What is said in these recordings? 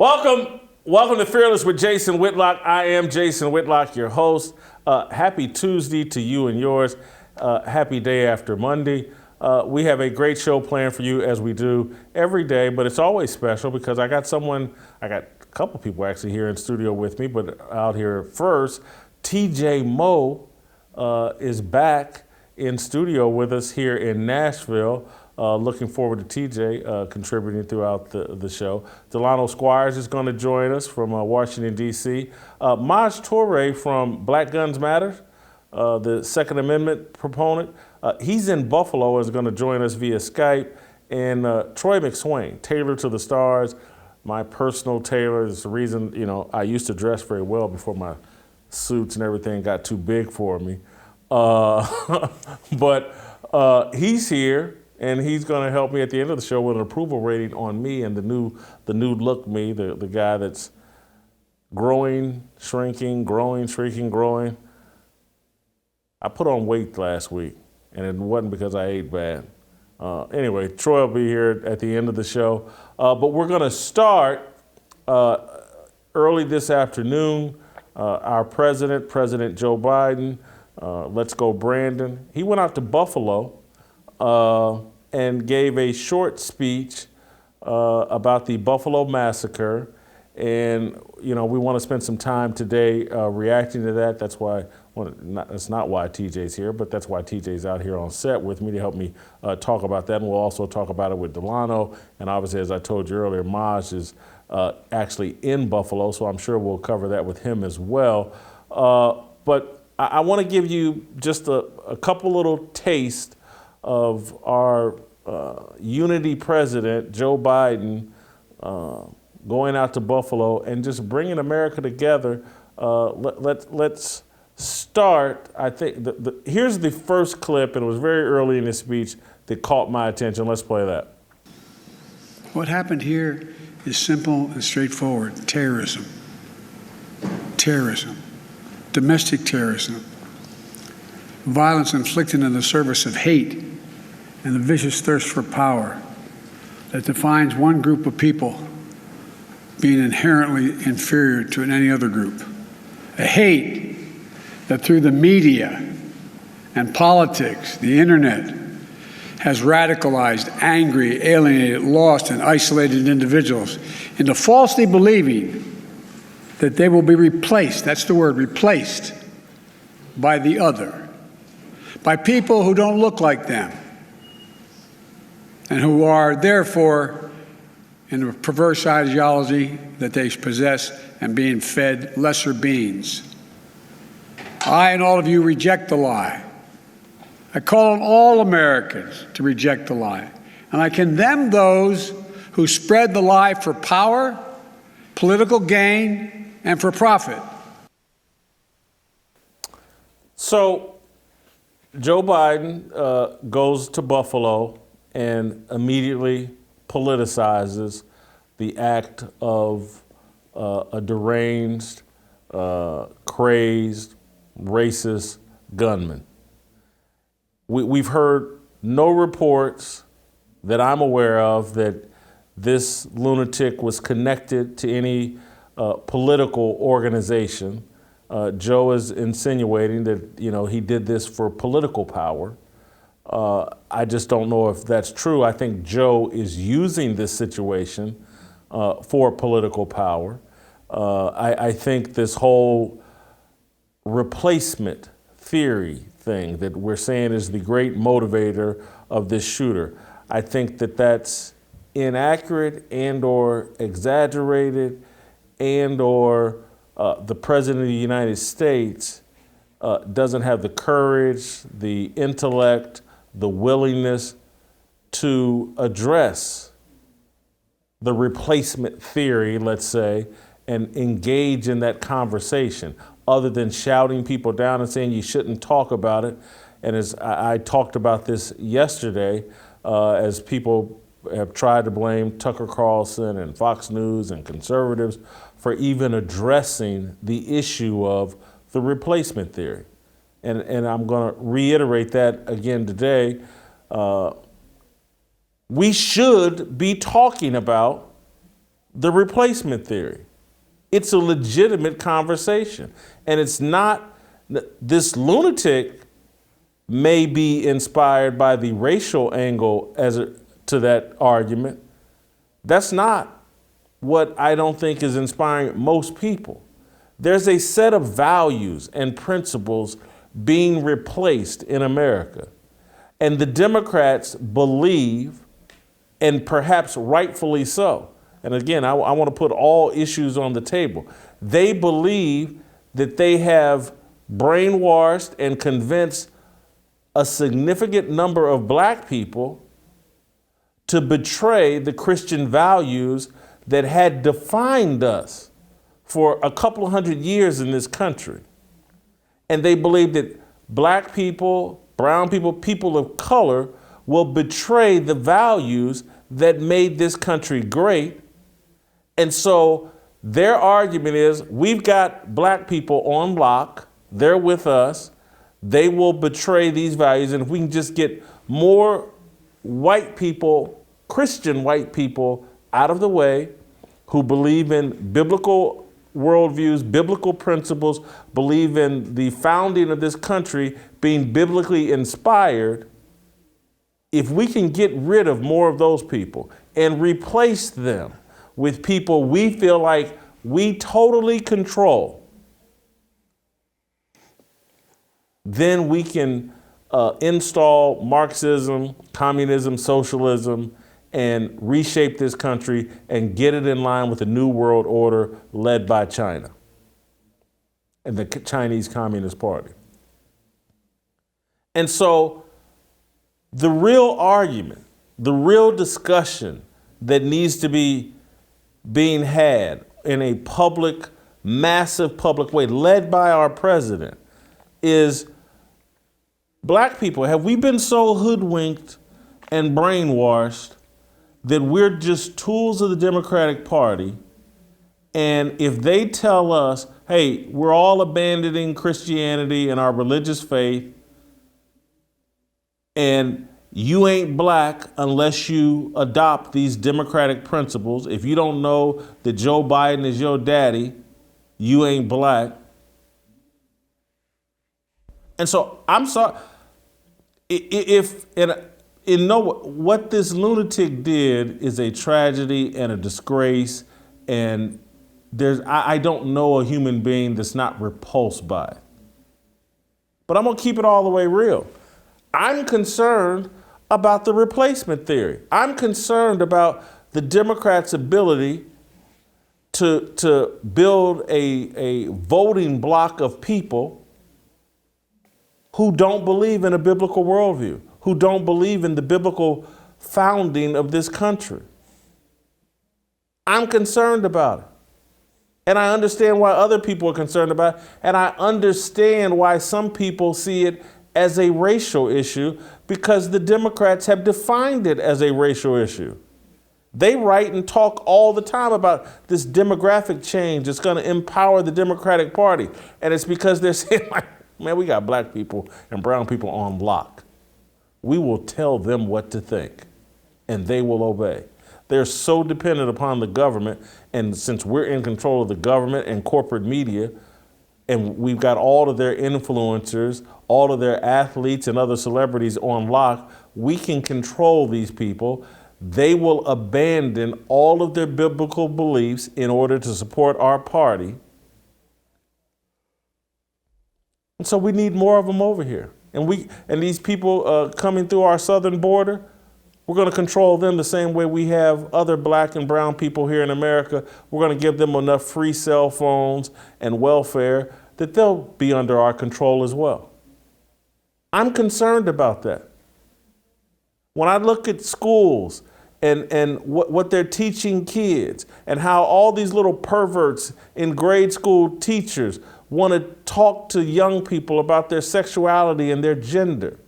Welcome to Fearless with Jason Whitlock. I am Jason Whitlock, your host. Happy Tuesday to you and yours. Happy day after Monday. We have a great show planned for you as we do every day, but it's always special because I got a couple people actually here in studio with me, but out here first, TJ Moe is back in studio with us here in Nashville. Looking forward to TJ contributing throughout the show. Delano Squires is going to join us from Washington, D.C. Maj Toure from Black Guns Matter, the Second Amendment proponent. He's in Buffalo and is going to join us via Skype. And Troy McSwain, tailor to the stars, my personal tailor. Is the reason, I used to dress very well before my suits and everything got too big for me. But he's here. And he's going to help me at the end of the show with an approval rating on me and the new look me, the guy that's growing, shrinking, growing. I put on weight last week, and it wasn't because I ate bad. Anyway, Troy will be here at the end of the show. But we're going to start early this afternoon. Our President Joe Biden, let's go Brandon. He went out to Buffalo and gave a short speech about the Buffalo massacre. And, we want to spend some time today reacting to that. That's why, that's not why TJ's here, but that's why TJ's out here on set with me to help me talk about that. And we'll also talk about it with Delano. And obviously, as I told you earlier, Maj is actually in Buffalo, so I'm sure we'll cover that with him as well. But I want to give you just a couple little tastes of our unity president, Joe Biden, going out to Buffalo and just bringing America together. Let's start. I think here's the first clip, and it was very early in his speech that caught my attention. Let's play that. What happened here is simple and straightforward. Terrorism, domestic terrorism, violence inflicted in the service of hate and the vicious thirst for power that defines one group of people being inherently inferior to any other group. A hate that through the media and politics, the internet, has radicalized, angry, alienated, lost, and isolated individuals into falsely believing that they will be replaced, that's the word, replaced, by the other, by people who don't look like them, and who are therefore in a perverse ideology that they possess and being fed lesser beings. I and all of you reject the lie. I call on all Americans to reject the lie. And I condemn those who spread the lie for power, political gain, and for profit. So Joe Biden goes to Buffalo and immediately politicizes the act of a deranged, crazed, racist gunman. We've heard no reports that I'm aware of that this lunatic was connected to any political organization. Joe is insinuating that, he did this for political power. I just don't know if that's true. I think Joe is using this situation for political power. I think this whole replacement theory thing that we're saying is the great motivator of this shooter, I think that that's inaccurate and or exaggerated and or the President of the United States doesn't have the courage, the intellect, the willingness to address the replacement theory, let's say, and engage in that conversation other than shouting people down and saying you shouldn't talk about it. And as I talked about this yesterday, as people have tried to blame Tucker Carlson and Fox News and conservatives for even addressing the issue of the replacement theory. And I'm going to reiterate that again today. We should be talking about the replacement theory. It's a legitimate conversation. And it's not, this lunatic may be inspired by the racial angle to that argument. That's not what I don't think is inspiring most people. There's a set of values and principles being replaced in America. And the Democrats believe, and perhaps rightfully so, and again, I want to put all issues on the table. They believe that they have brainwashed and convinced a significant number of black people to betray the Christian values that had defined us for a couple of hundred years in this country. And they believe that black people, brown people, people of color will betray the values that made this country great. And so their argument is, we've got black people on lock, they're with us, they will betray these values, and if we can just get more white people, Christian white people, out of the way, who believe in biblical worldviews, biblical principles, believe in the founding of this country being biblically inspired, if we can get rid of more of those people and replace them with people we feel like we totally control, then we can install Marxism, communism, socialism, and reshape this country and get it in line with the new world order led by China and the Chinese Communist Party. And so the real argument, the real discussion that needs to be being had in a public, massive public way, led by our president, is black people, have we been so hoodwinked and brainwashed that we're just tools of the Democratic Party? And if they tell us, hey, we're all abandoning Christianity and our religious faith, and you ain't black unless you adopt these democratic principles. If you don't know that Joe Biden is your daddy, you ain't black. And so I'm sorry, what this lunatic did is a tragedy and a disgrace, and I don't know a human being that's not repulsed by it. But I'm gonna keep it all the way real. I'm concerned about the replacement theory. I'm concerned about the Democrats' ability to build a voting bloc of people who don't believe in a biblical worldview, who don't believe in the biblical founding of this country. I'm concerned about it. And I understand why other people are concerned about it. And I understand why some people see it as a racial issue, because the Democrats have defined it as a racial issue. They write and talk all the time about this demographic change that's going to empower the Democratic Party. And it's because they're saying, like, man, we got black people and brown people on lock. We will tell them what to think, and they will obey. They're so dependent upon the government, and since we're in control of the government and corporate media, and we've got all of their influencers, all of their athletes and other celebrities on lock, we can control these people. They will abandon all of their biblical beliefs in order to support our party. And so we need more of them over here. And these people coming through our southern border, we're going to control them the same way we have other black and brown people here in America. We're going to give them enough free cell phones and welfare that they'll be under our control as well. I'm concerned about that. When I look at schools and what they're teaching kids, and how all these little perverts in grade school teachers want to talk to young people about their sexuality and their gender.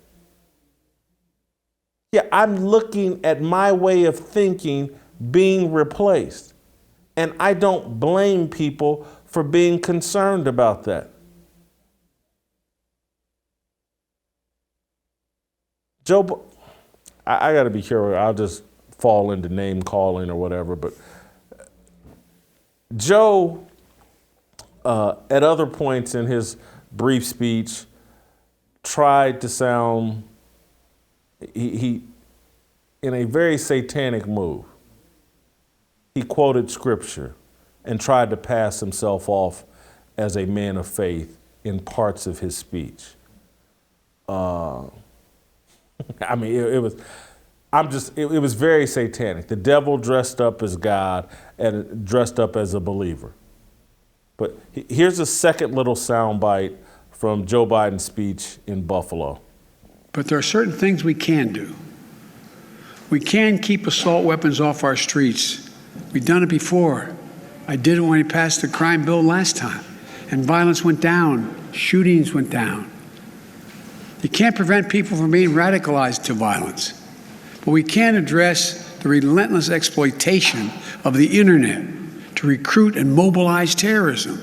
Yeah, I'm looking at my way of thinking being replaced. And I don't blame people for being concerned about that. I got to be careful. I'll just fall into name calling or whatever. But Joe, at other points in his brief speech, tried to sound, he in a very satanic move. He quoted scripture and tried to pass himself off as a man of faith in parts of his speech. I mean, it was very satanic. The devil dressed up as God and dressed up as a believer. But here's a second little soundbite from Joe Biden's speech in Buffalo. But there are certain things we can do. We can keep assault weapons off our streets. We've done it before. I did it when we passed the crime bill last time, and violence went down, shootings went down. You can't prevent people from being radicalized to violence, but we can address the relentless exploitation of the internet to recruit and mobilize terrorism.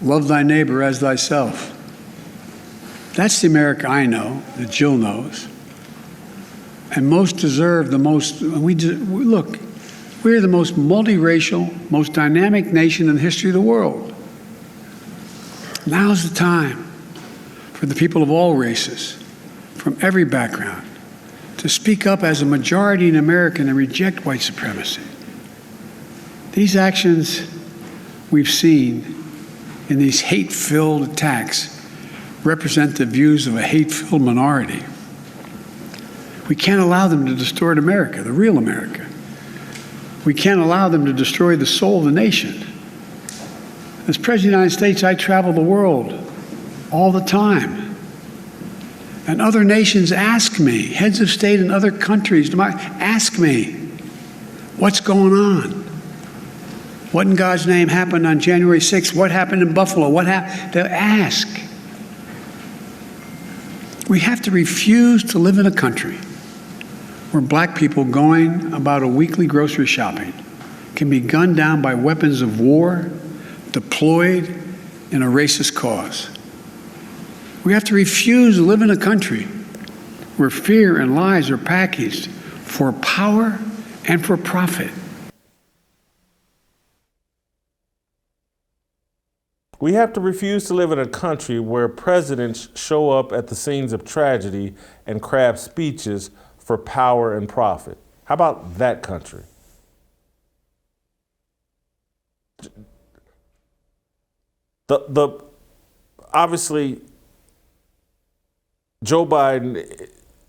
Love thy neighbor as thyself. That's the America I know, that Jill knows. And most deserve the most, look, we're the most multiracial, most dynamic nation in the history of the world. Now's the time for the people of all races, from every background, to speak up as a majority in America and reject white supremacy. These actions we've seen in these hate-filled attacks represent the views of a hate-filled minority. We can't allow them to distort America, the real America. We can't allow them to destroy the soul of the nation. As President of the United States, I travel the world all the time. And other nations ask me, heads of state in other countries, ask me, what's going on? What in God's name happened on January 6th? What happened in Buffalo? What happened? They ask. We have to refuse to live in a country where black people going about a weekly grocery shopping can be gunned down by weapons of war deployed in a racist cause. We have to refuse to live in a country where fear and lies are packaged for power and for profit. We have to refuse to live in a country where presidents show up at the scenes of tragedy and craft speeches for power and profit. How about that country? Obviously, Joe Biden,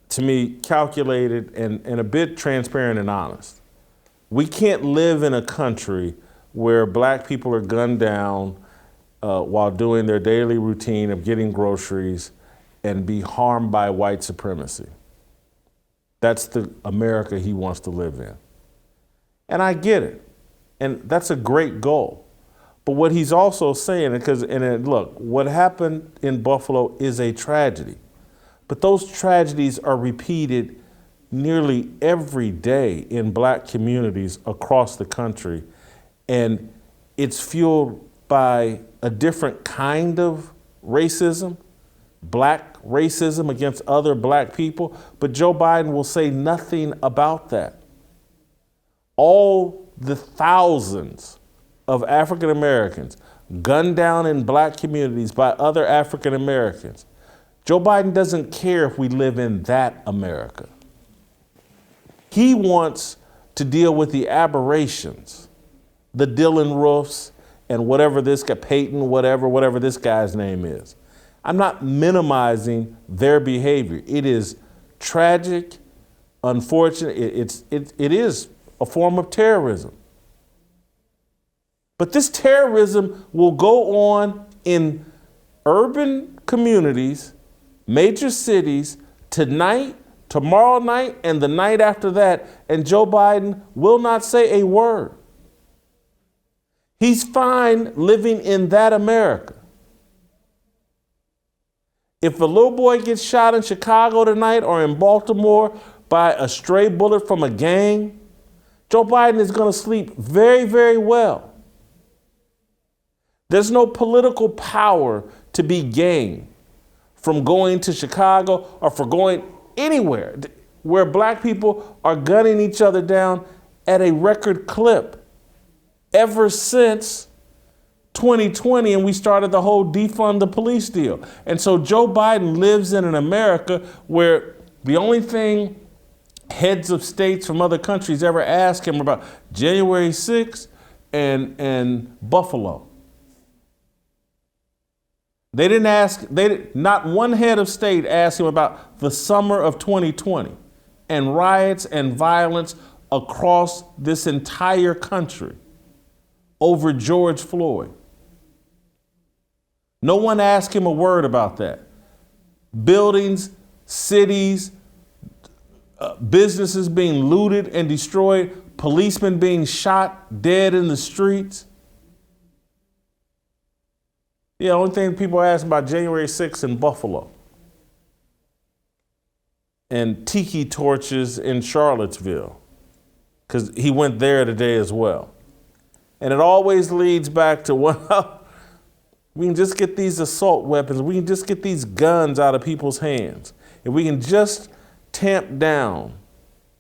to me, calculated and a bit transparent and honest. We can't live in a country where black people are gunned down while doing their daily routine of getting groceries and be harmed by white supremacy. That's the America he wants to live in. And I get it. And that's a great goal. But what he's also saying, look, what happened in Buffalo is a tragedy. But those tragedies are repeated nearly every day in black communities across the country. And it's fueled by a different kind of racism, black racism against other black people, but Joe Biden will say nothing about that. All the thousands of African Americans gunned down in black communities by other African Americans, Joe Biden doesn't care if we live in that America. He wants to deal with the aberrations, the Dylan Roofs, and whatever this guy, Peyton, whatever this guy's name is. I'm not minimizing their behavior. It is tragic, unfortunate. It is a form of terrorism. But this terrorism will go on in urban communities, major cities, tonight, tomorrow night, and the night after that, and Joe Biden will not say a word. He's fine living in that America. If a little boy gets shot in Chicago tonight or in Baltimore by a stray bullet from a gang, Joe Biden is going to sleep very, very well. There's no political power to be gained from going to Chicago or for going anywhere where black people are gunning each other down at a record clip. ever since 2020, and we started the whole defund the police deal. And so Joe Biden lives in an America where the only thing heads of states from other countries ever ask him about January 6th and Buffalo. They didn't ask, not one head of state asked him about the summer of 2020 and riots and violence across this entire country over George Floyd. No one asked him a word about that. Buildings, cities, businesses being looted and destroyed, policemen being shot dead in the streets. The only thing people ask about January 6th in Buffalo and tiki torches in Charlottesville, because he went there today as well. And it always leads back to, well, we can just get these assault weapons, we can just get these guns out of people's hands. If we can just tamp down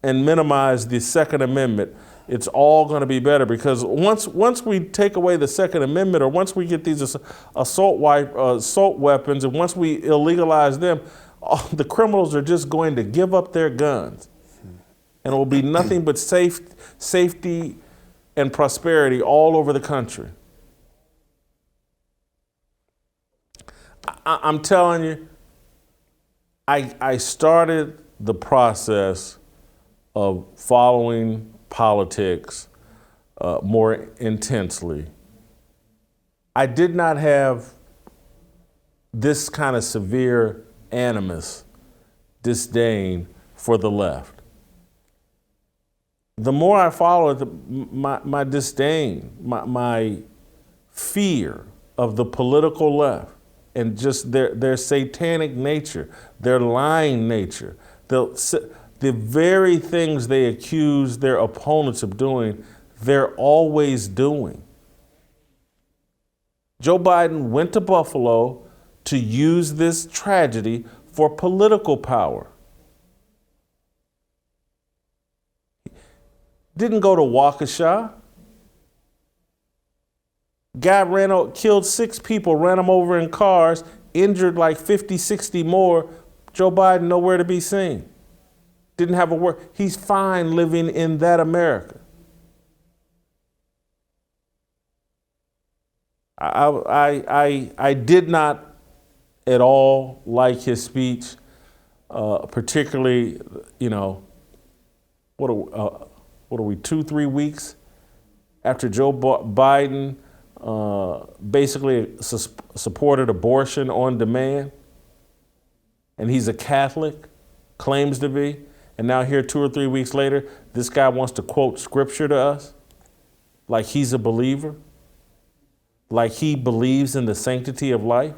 and minimize the Second Amendment, it's all going to be better, because once we take away the Second Amendment, or once we get these assault weapons, and once we illegalize them, the criminals are just going to give up their guns. And it will be nothing but safety and prosperity all over the country. I'm telling you, I started the process of following politics more intensely. I did not have this kind of severe animus, disdain for the left. The more I followed, my disdain, my fear of the political left and just their satanic nature, their lying nature, the very things they accuse their opponents of doing, they're always doing. Joe Biden went to Buffalo to use this tragedy for political power. Didn't go to Waukesha. Guy killed 6 people, ran them over in cars, injured like 50, 60 more. Joe Biden nowhere to be seen. Didn't have a word. He's fine living in that America. I did not at all like his speech, particularly, what are we, 2-3 weeks after Joe Biden basically supported abortion on demand, and he's a Catholic, claims to be, and now here 2 or 3 weeks later, this guy wants to quote scripture to us like he's a believer, like he believes in the sanctity of life.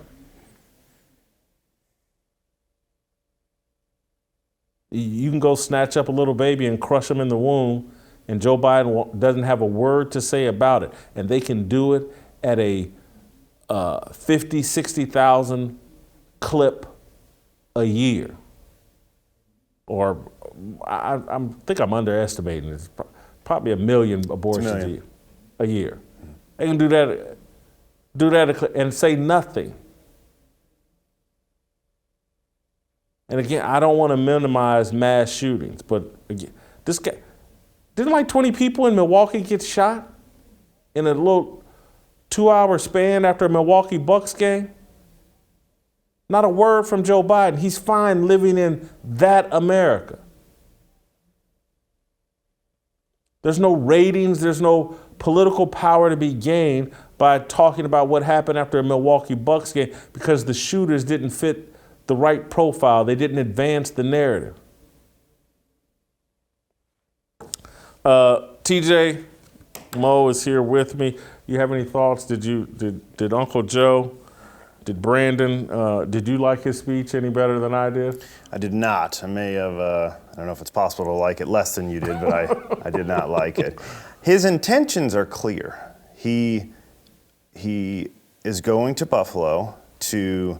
You can go snatch up a little baby and crush him in the womb, and Joe Biden doesn't have a word to say about it. And they can do it at a 50, 60,000 clip a year. Or I think I'm underestimating. It's probably 1 million abortions a year. They can do that and say nothing. And again, I don't want to minimize mass shootings, but again, this guy, didn't like 20 people in Milwaukee get shot in a little 2-hour span after a Milwaukee Bucks game? Not a word from Joe Biden. He's fine living in that America. There's no ratings, there's no political power to be gained by talking about what happened after a Milwaukee Bucks game, because the shooters didn't fit the right profile. They didn't advance the narrative. TJ Mo is here with me. You have any thoughts? Did Uncle Joe, did Brandon, did you like his speech any better than I did? I did not. I may have, I don't know if it's possible to like it less than you did, but I did not like it. His intentions are clear. He is going to Buffalo to,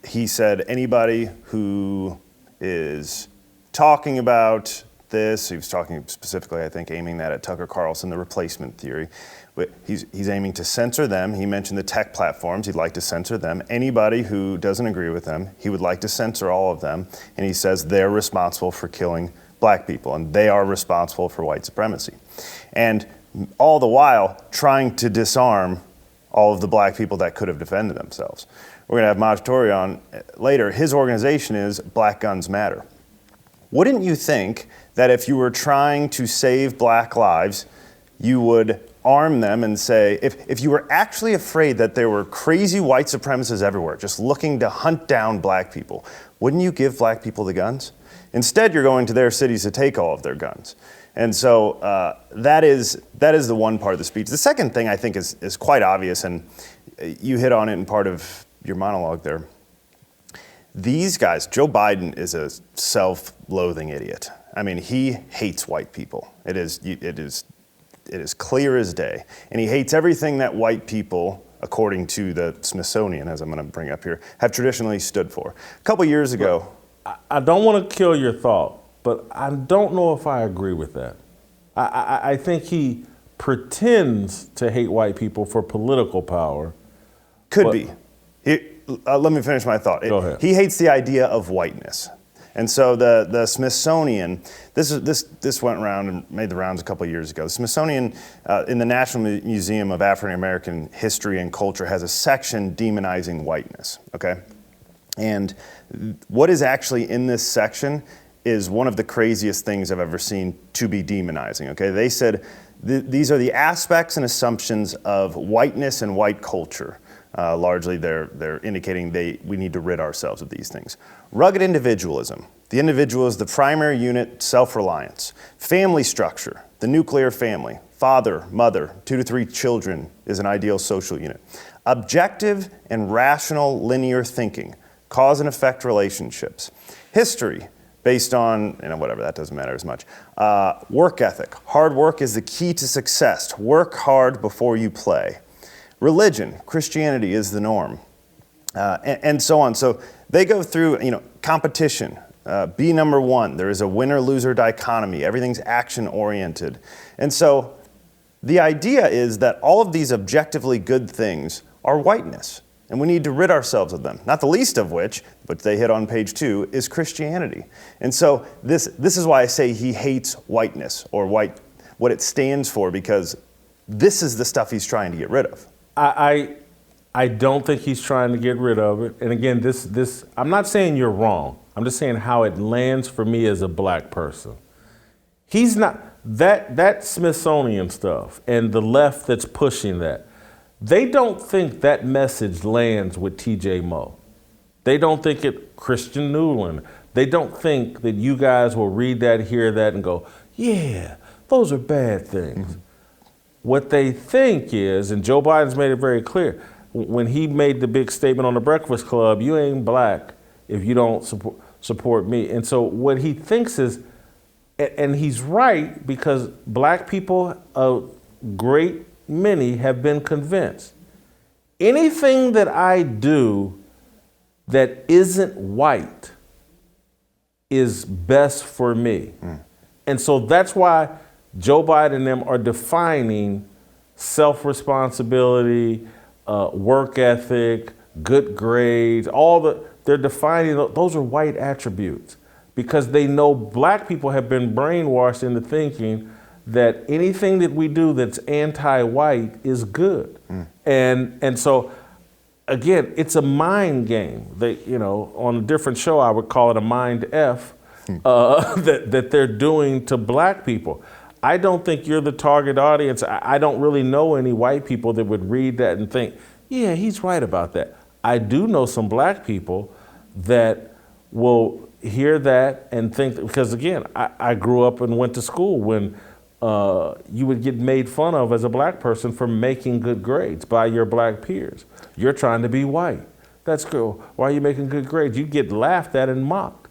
he said, anybody who is talking about this. He was talking specifically, I think, aiming that at Tucker Carlson, the replacement theory. But he's aiming to censor them. He mentioned the tech platforms. He'd like to censor them. Anybody who doesn't agree with them, he would like to censor all of them. And he says they're responsible for killing black people, and they are responsible for white supremacy. And all the while trying to disarm all of the black people that could have defended themselves. We're gonna have Maj Toure on later. His organization is Black Guns Matter. Wouldn't you think that if you were trying to save black lives, you would arm them and say, if you were actually afraid that there were crazy white supremacists everywhere, just looking to hunt down black people, wouldn't you give black people the guns? Instead, you're going to their cities to take all of their guns. And so that is the one part of the speech. The second thing I think is quite obvious, and you hit on it in part of your monologue there. These guys, Joe Biden is a self-loathing idiot. I mean, he hates white people. It is clear as day. And he hates everything that white people, according to the Smithsonian, as I'm going to bring up here, have traditionally stood for. A couple years ago. I don't want to kill your thought, but I don't know if I agree with that. I think he pretends to hate white people for political power. Could be. Let me finish my thought. Go ahead. He hates the idea of whiteness. And so the Smithsonian, this went around and made the rounds a couple of years ago. The Smithsonian in the National Museum of African American History and Culture has a section demonizing whiteness, okay? And what is actually in this section is one of the craziest things I've ever seen to be demonizing, okay? They said these are the aspects and assumptions of whiteness and white culture. Largely, they're indicating we need to rid ourselves of these things. Rugged individualism. The individual is the primary unit, self-reliance. Family structure, the nuclear family. Father, mother, 2 to 3 children is an ideal social unit. Objective and rational linear thinking. Cause and effect relationships. History, based on, whatever, that doesn't matter as much. Work ethic. Hard work is the key to success. Work hard before you play. Religion, Christianity is the norm, and so on. So they go through, competition, be number one. There is a winner-loser dichotomy. Everything's action-oriented. And so the idea is that all of these objectively good things are whiteness, and we need to rid ourselves of them. Not the least of which, but they hit on page 2, is Christianity. And so this is why I say he hates whiteness, or what it stands for, because this is the stuff he's trying to get rid of. I don't think he's trying to get rid of it. And again, this I'm not saying you're wrong. I'm just saying how it lands for me as a black person. He's not that Smithsonian stuff and the left that's pushing that. They don't think that message lands with TJ Moe. They don't think it Christian Newland. They don't think that you guys will read that, hear that, and go, yeah, those are bad things. Mm-hmm. What they think is, and Joe Biden's made it very clear, when he made the big statement on the Breakfast Club, you ain't black if you don't support me. And so what he thinks is, and he's right, because black people, a great many, have been convinced. Anything that I do that isn't white is best for me. Mm. And so that's why Joe Biden and them are defining self-responsibility, work ethic, good grades, they're defining, those are white attributes, because they know black people have been brainwashed into thinking that anything that we do that's anti-white is good. Mm. And so, again, it's a mind game. On a different show, I would call it a mind F that they're doing to black people. I don't think you're the target audience. I don't really know any white people that would read that and think, yeah, he's right about that. I do know some black people that will hear that and think, because again, I grew up and went to school when you would get made fun of as a black person for making good grades by your black peers. You're trying to be white. That's cool. Why are you making good grades? You get laughed at and mocked.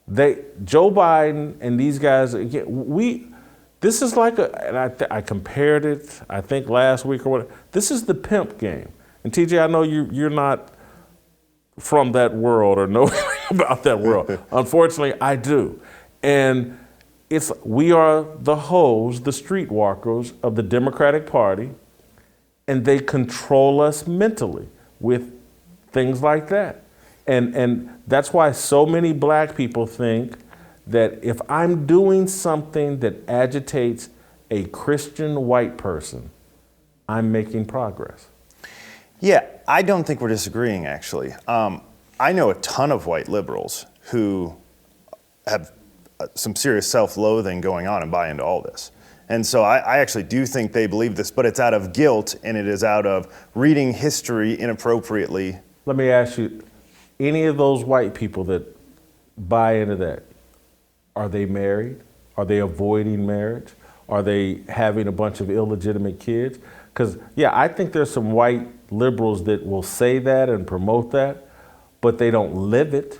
Joe Biden and these guys, again, this is like and I compared it, I think last week or whatever. This is the pimp game. And TJ, I know you're not from that world or know about that world. Unfortunately, I do. And we are the hoes, the streetwalkers of the Democratic Party, and they control us mentally with things like that. And that's why so many black people think that if I'm doing something that agitates a Christian white person, I'm making progress. Yeah, I don't think we're disagreeing, actually. I know a ton of white liberals who have some serious self-loathing going on and buy into all this. And so I actually do think they believe this, but it's out of guilt and it is out of reading history inappropriately. Let me ask you, any of those white people that buy into that, are they married? Are they avoiding marriage? Are they having a bunch of illegitimate kids? Because, yeah, I think there's some white liberals that will say that and promote that, but they don't live it.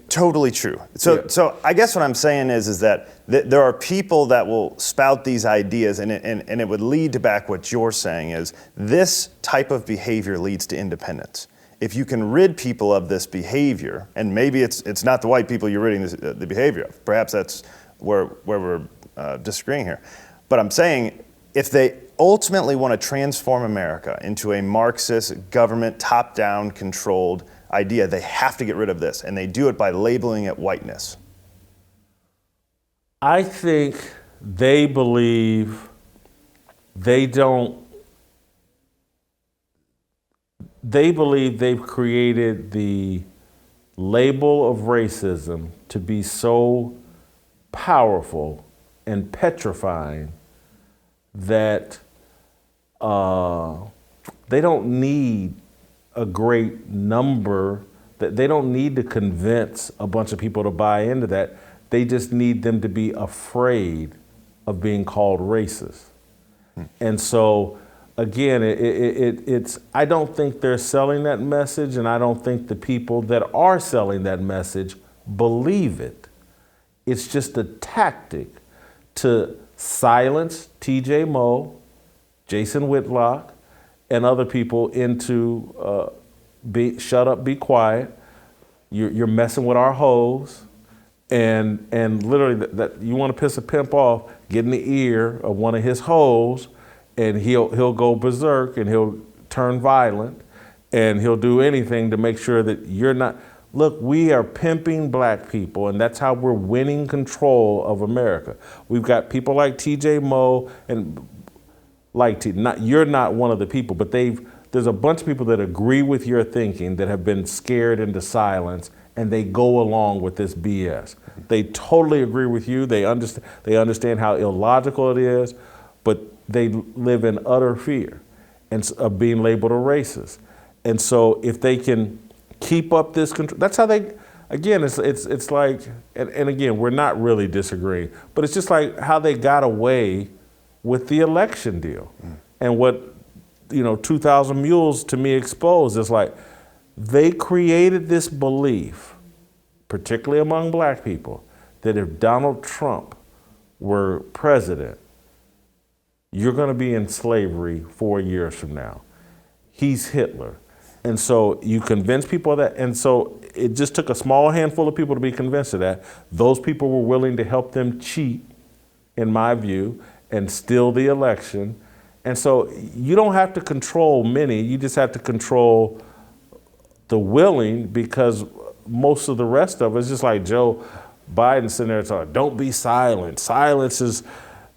Totally true. So I guess what I'm saying is that there are people that will spout these ideas, and it would lead to back what you're saying is this type of behavior leads to independence. If you can rid people of this behavior, and maybe it's not the white people you're ridding the behavior of, perhaps that's where we're disagreeing here. But I'm saying if they ultimately want to transform America into a Marxist government top-down controlled idea, they have to get rid of this, and they do it by labeling it whiteness. I think they believe they've created the label of racism to be so powerful and petrifying that they don't need a great number, that they don't need to convince a bunch of people to buy into that. They just need them to be afraid of being called racist. And so, again, it's I don't think they're selling that message, and I don't think the people that are selling that message believe it. It's just a tactic to silence TJ Moe, Jason Whitlock, and other people into shut up, be quiet. You're messing with our hoes, and literally that you want to piss a pimp off, get in the ear of one of his hoes, and he'll go berserk and he'll turn violent, and he'll do anything to make sure that you're not. Look, we are pimping black people, and that's how we're winning control of America. We've got people like TJ Moe and you're not one of the people, but there's a bunch of people that agree with your thinking that have been scared into silence, and they go along with this BS. They totally agree with you. They understand how illogical it is, but they live in utter fear of being labeled a racist. And so if they can keep up this control, that's how they. Again, it's like, and again, we're not really disagreeing, but it's just like how they got away with the election deal. And what 2,000 Mules to me exposed is like they created this belief, particularly among black people, that if Donald Trump were president, you're going to be in slavery 4 years from now. He's Hitler. And so you convince people of that. And so it just took a small handful of people to be convinced of that. Those people were willing to help them cheat, in my view, and steal the election. And so you don't have to control many, you just have to control the willing, because most of the rest of us, just like Joe Biden sitting there talking, don't be silent. Silence is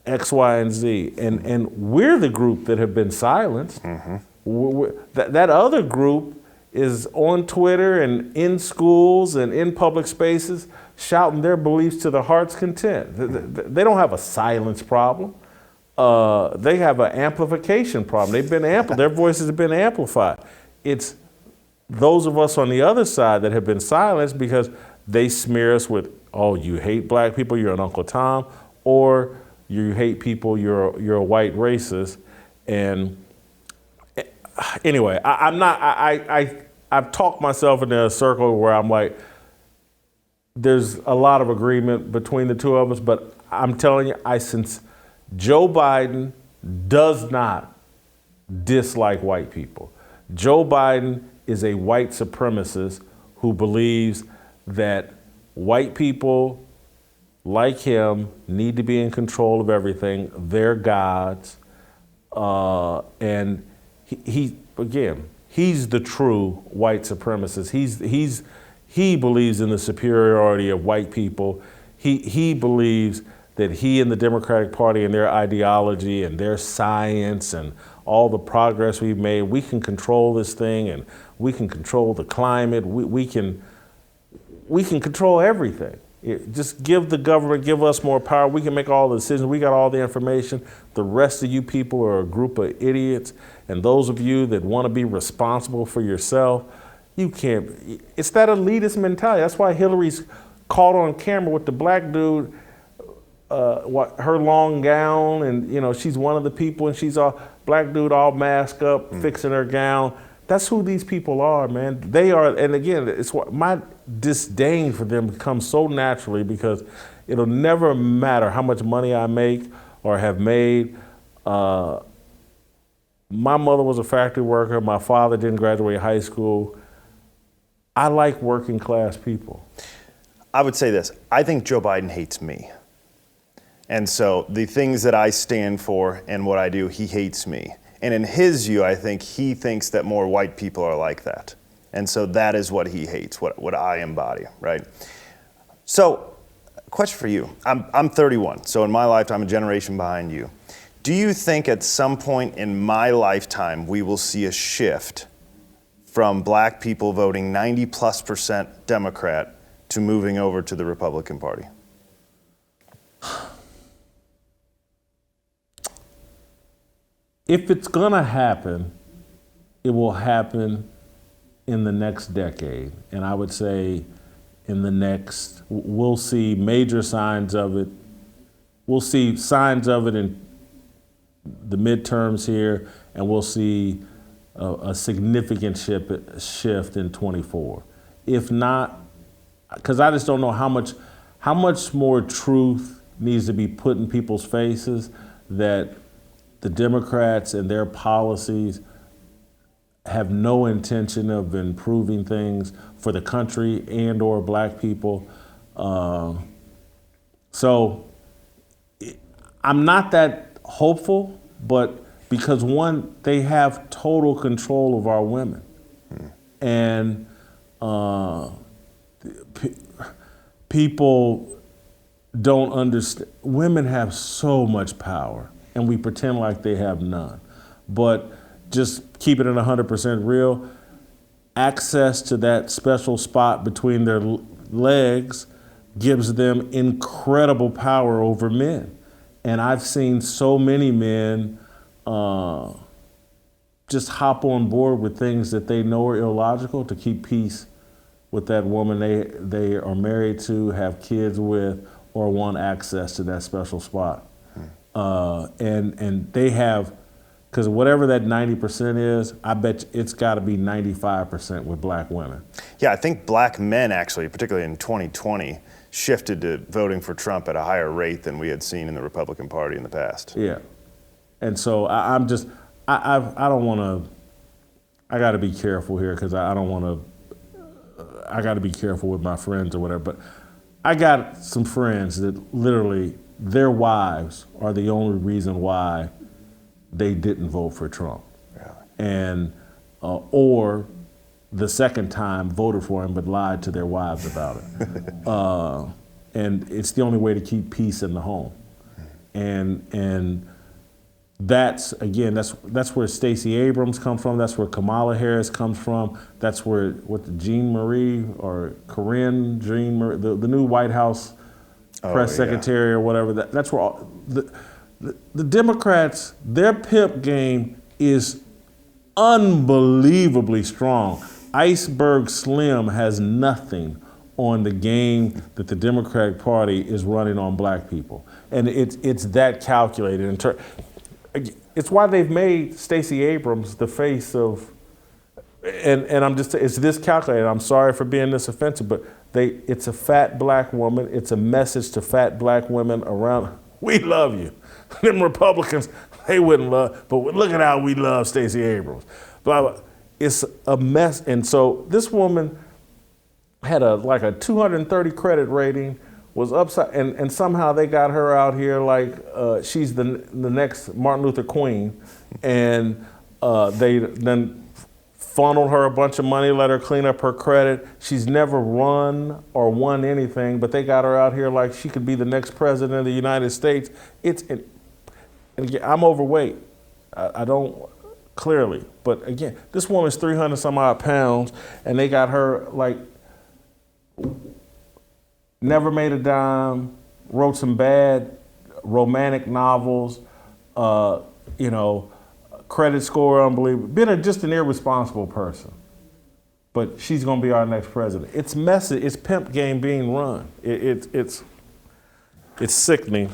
X, Y, and Z. And we're the group that have been silenced. That other group is on Twitter and in schools and in public spaces shouting their beliefs to their heart's content. They don't have a silence problem. They have an amplification problem. Their voices have been amplified. It's those of us on the other side that have been silenced because they smear us with, oh, you hate black people, you're an Uncle Tom, or you hate people, you're a white racist. And anyway, I've talked myself into a circle where I'm like, there's a lot of agreement between the two of us, but I'm telling you, since Joe Biden does not dislike white people. Joe Biden is a white supremacist who believes that white people like him, need to be in control of everything. They're gods. And he's the true white supremacist. He believes in the superiority of white people. He believes that he and the Democratic Party and their ideology and their science and all the progress we've made, we can control this thing and we can control the climate. We can control everything. Just give the government, give us more power. We can make all the decisions. We got all the information. The rest of you people are a group of idiots. And those of you that want to be responsible for yourself, you can't. It's that elitist mentality. That's why Hillary's caught on camera with the black dude, her long gown, and she's one of the people, and she's a black dude all masked up, fixing her gown. That's who these people are, man. They are, and again, it's what my disdain for them comes so naturally because it'll never matter how much money I make or have made. My mother was a factory worker. My father didn't graduate high school. I like working class people. I would say this. I think Joe Biden hates me. And so the things that I stand for and what I do, he hates me. And in his view, I think he thinks that more white people are like that. And so that is what he hates, what I embody, right? So, question for you. I'm 31, so in my lifetime, a generation behind you. Do you think at some point in my lifetime we will see a shift from black people voting 90+% Democrat to moving over to the Republican Party? If it's gonna happen, it will happen in the next decade. And I would say we'll see major signs of it. We'll see signs of it in the midterms here, and we'll see a significant shift in 24. If not, because I just don't know how much more truth needs to be put in people's faces that the Democrats and their policies have no intention of improving things for the country and or black people. So I'm not that hopeful, but because one, they have total control of our women. And people don't understand, women have so much power and we pretend like they have none. But just keep it at 100% real, access to that special spot between their legs gives them incredible power over men. And I've seen so many men just hop on board with things that they know are illogical to keep peace with that woman they are married to, have kids with, or want access to that special spot. And they have, because whatever that 90% is, I bet it's got to be 95% with black women. Yeah, I think black men actually, particularly in 2020, shifted to voting for Trump at a higher rate than we had seen in the Republican Party in the past. Yeah. And so I don't want to, I got to be careful here because I don't want to, I got to be careful with my friends or whatever, but I got some friends that literally, their wives are the only reason why they didn't vote for Trump. Really? And, or the second time voted for him but lied to their wives about it. And it's the only way to keep peace in the home. And that's, again, that's where Stacey Abrams comes from, that's where Kamala Harris comes from, that's where, Jean Marie, the new White House press secretary or whatever, that's where all, the Democrats, their pimp game is unbelievably strong. Iceberg Slim has nothing on the game that the Democratic Party is running on black people. And it's that calculated. It's why they've made Stacey Abrams the face of, and it's this calculated. I'm sorry for being this offensive, but it's a fat black woman. It's a message to fat black women around, we love you. Them Republicans, they wouldn't love, but look at how we love Stacey Abrams. Blah, blah. It's a mess. And so this woman had a 230 credit rating, was upside, and somehow they got her out here like she's the next Martin Luther Queen, and they then funneled her a bunch of money, let her clean up her credit. She's never run or won anything, but they got her out here like she could be the next president of the United States. And again, I'm overweight. I don't, clearly. But again, this woman's 300 some odd pounds, and they got her like, never made a dime, wrote some bad romantic novels, credit score unbelievable, been just an irresponsible person. But she's gonna be our next president. It's messy, it's pimp game being run. It's sickening.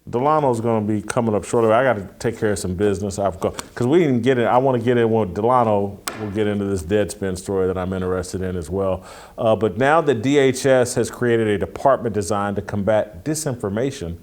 Delano's gonna be coming up shortly. I gotta take care of some business. Because we didn't get it. I wanna get in with Delano. We'll get into this Deadspin story that I'm interested in as well. But now that DHS has created a department designed to combat disinformation,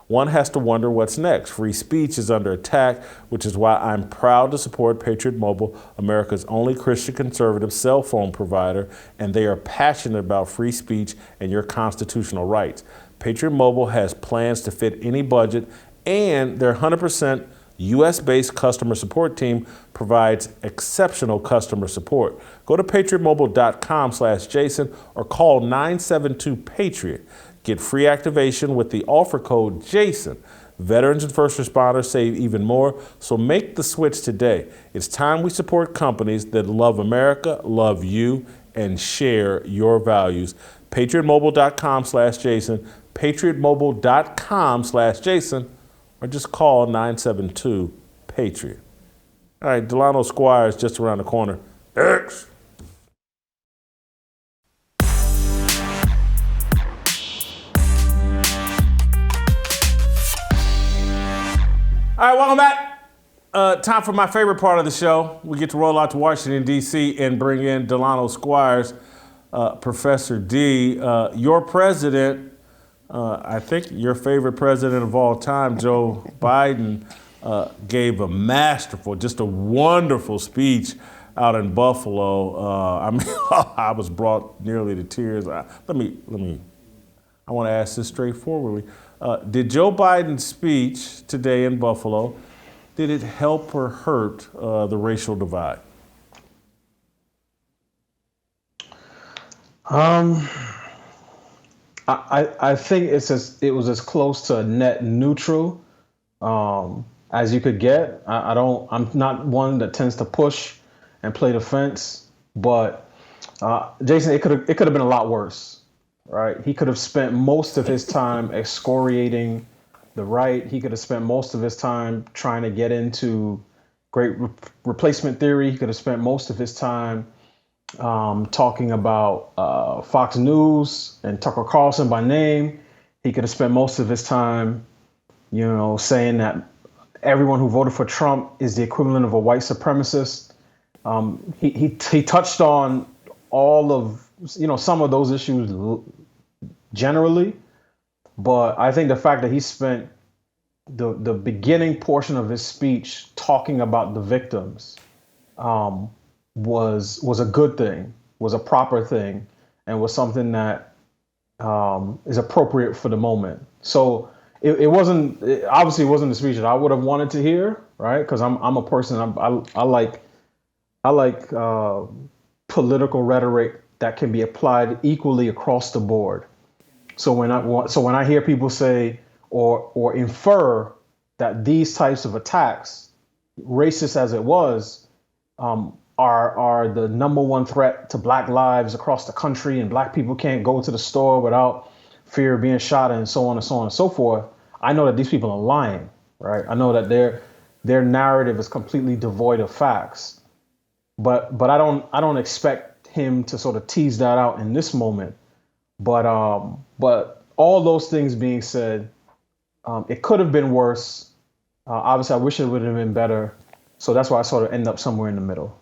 one has to wonder what's next. Free speech is under attack, which is why I'm proud to support Patriot Mobile, America's only Christian conservative cell phone provider, and they are passionate about free speech and your constitutional rights. Patriot Mobile has plans to fit any budget, and their 100% US-based customer support team provides exceptional customer support. Go to patriotmobile.com/Jason or call 972-PATRIOT. Get free activation with the offer code JASON. Veterans and first responders save even more, so make the switch today. It's time we support companies that love America, love you, and share your values. patriotmobile.com/Jason, patriotmobile.com/Jason, or just call 972-PATRIOT. All right, Delano Squires just around the corner. X. All right, welcome back. Time for my favorite part of the show. We get to roll out to Washington, D.C. and bring in Delano Squires. Professor D, your president, I think your favorite president of all time, Joe Biden, gave a masterful, just a wonderful speech out in Buffalo. I was brought nearly to tears. I want to ask this straightforwardly. Did Joe Biden's speech today in Buffalo, did it help or hurt the racial divide? I think it was as close to a net neutral as you could get. I'm not one that tends to push and play the fence, but Jason, it could have been a lot worse. Right, he could have spent most of his time excoriating the right. He could have spent most of his time trying to get into great replacement theory. He could have spent most of his time talking about Fox News and Tucker Carlson by name. He could have spent most of his time, saying that everyone who voted for Trump is the equivalent of a white supremacist. He touched on all of some of those issues generally, but I think the fact that he spent the beginning portion of his speech talking about the victims was a good thing, was a proper thing, and was something that is appropriate for the moment. So it wasn't the speech that I would have wanted to hear, right? Because I'm a person, I like political rhetoric that can be applied equally across the board. So when I hear people say or infer that these types of attacks, racist as it was, are the number one threat to Black lives across the country, and Black people can't go to the store without fear of being shot, and so on and so on and so forth, I know that these people are lying, right? I know that their narrative is completely devoid of facts. But I don't expect him to sort of tease that out in this moment. But all those things being said, it could have been worse. Obviously, I wish it would have been better. So that's why I sort of end up somewhere in the middle.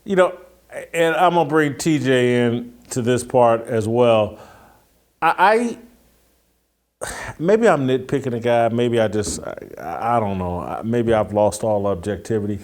And I'm gonna bring TJ in to this part as well. Maybe I'm nitpicking a guy. Maybe I don't know. Maybe I've lost all objectivity.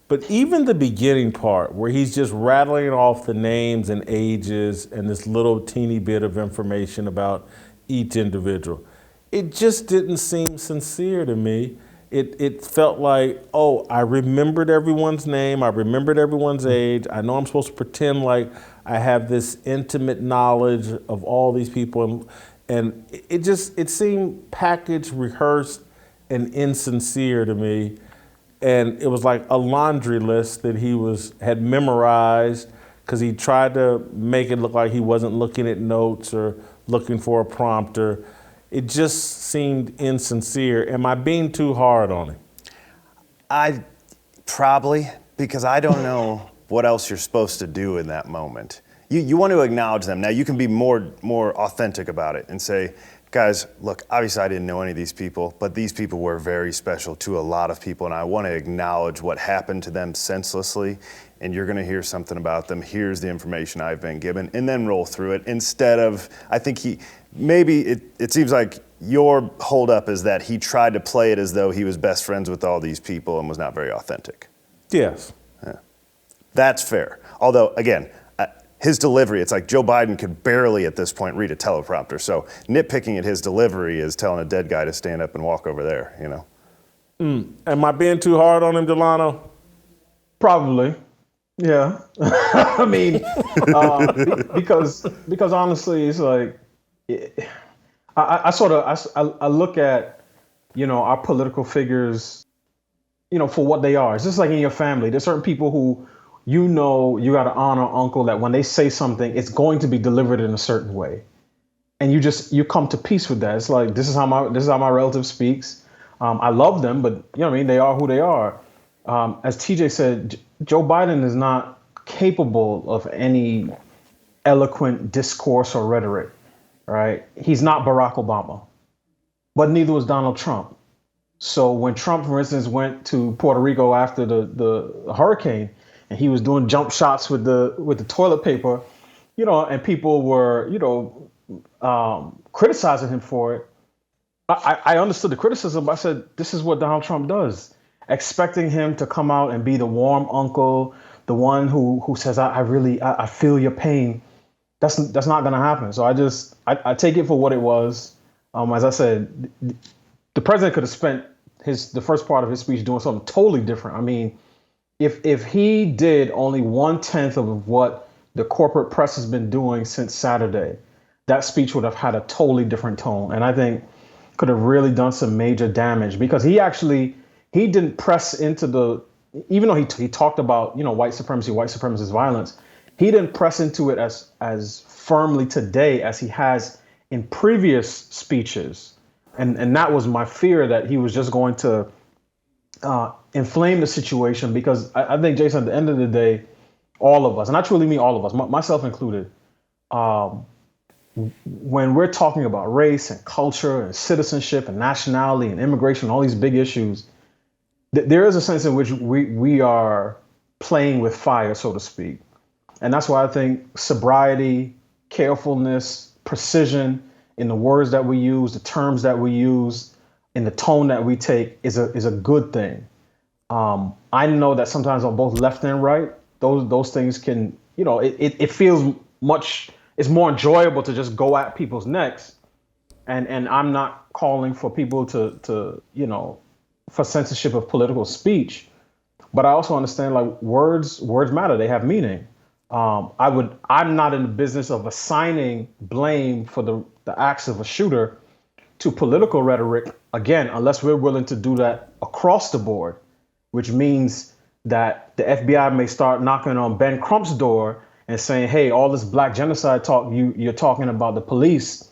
But even the beginning part where he's just rattling off the names and ages and this little teeny bit of information about each individual, it just didn't seem sincere to me. It felt like, oh, I remembered everyone's name, I remembered everyone's age, I know I'm supposed to pretend like I have this intimate knowledge of all these people, and it seemed packaged, rehearsed, and insincere to me. And it was like a laundry list that he had memorized because he tried to make it look like he wasn't looking at notes or looking for a prompter. It just seemed insincere. Am I being too hard on him? I probably, because I don't know what else you're supposed to do in that moment. You want to acknowledge them. Now you can be more authentic about it and say, guys, look, obviously I didn't know any of these people, but these people were very special to a lot of people, and I want to acknowledge what happened to them senselessly, and you're going to hear something about them. Here's the information I've been given, and then roll through it instead of, I think it seems like your holdup is that he tried to play it as though he was best friends with all these people and was not very authentic. Yes. Yeah. That's fair. Although, again, his delivery, it's like Joe Biden could barely at this point read a teleprompter. So nitpicking at his delivery is telling a dead guy to stand up and walk over there, you know? Am I being too hard on him, Delano? Probably. Yeah. I mean, because honestly, it's like, I look at, our political figures, for what they are. It's just like in your family. There's certain people who, you got to honor uncle that when they say something, it's going to be delivered in a certain way. And you come to peace with that. It's like, this is how my relative speaks. I love them, but they are who they are. As TJ said, Joe Biden is not capable of any eloquent discourse or rhetoric, right? He's not Barack Obama, but neither was Donald Trump. So when Trump, for instance, went to Puerto Rico after the hurricane, and he was doing jump shots with the toilet paper, and people were, criticizing him for it. I understood the criticism. I said, this is what Donald Trump does. Expecting him to come out and be the warm uncle, the one who says, I feel your pain. That's not going to happen. So I take it for what it was. As I said, the president could have spent the first part of his speech doing something totally different. I mean, if he did only 1/10 of what the corporate press has been doing since Saturday, that speech would have had a totally different tone. And I think could have really done some major damage because he didn't press into even though he talked about, white supremacist violence, he didn't press into it as firmly today as he has in previous speeches. And that was my fear, that he was just going to inflame the situation, because I think, Jason, at the end of the day, all of us, and I truly mean all of us, myself included, when we're talking about race and culture and citizenship and nationality and immigration, all these big issues, there is a sense in which we are playing with fire, so to speak. And that's why I think sobriety, carefulness, precision in the words that we use, the terms that we use, in the tone that we take is a good thing. I know that sometimes on both left and right, those things can, it feels it's more enjoyable to just go at people's necks. And I'm not calling for people to for censorship of political speech, but I also understand, like, words matter. They have meaning. I'm not in the business of assigning blame for the acts of a shooter to political rhetoric, again, unless we're willing to do that across the board, which means that the FBI may start knocking on Ben Crump's door and saying, hey, all this black genocide talk you're talking about the police,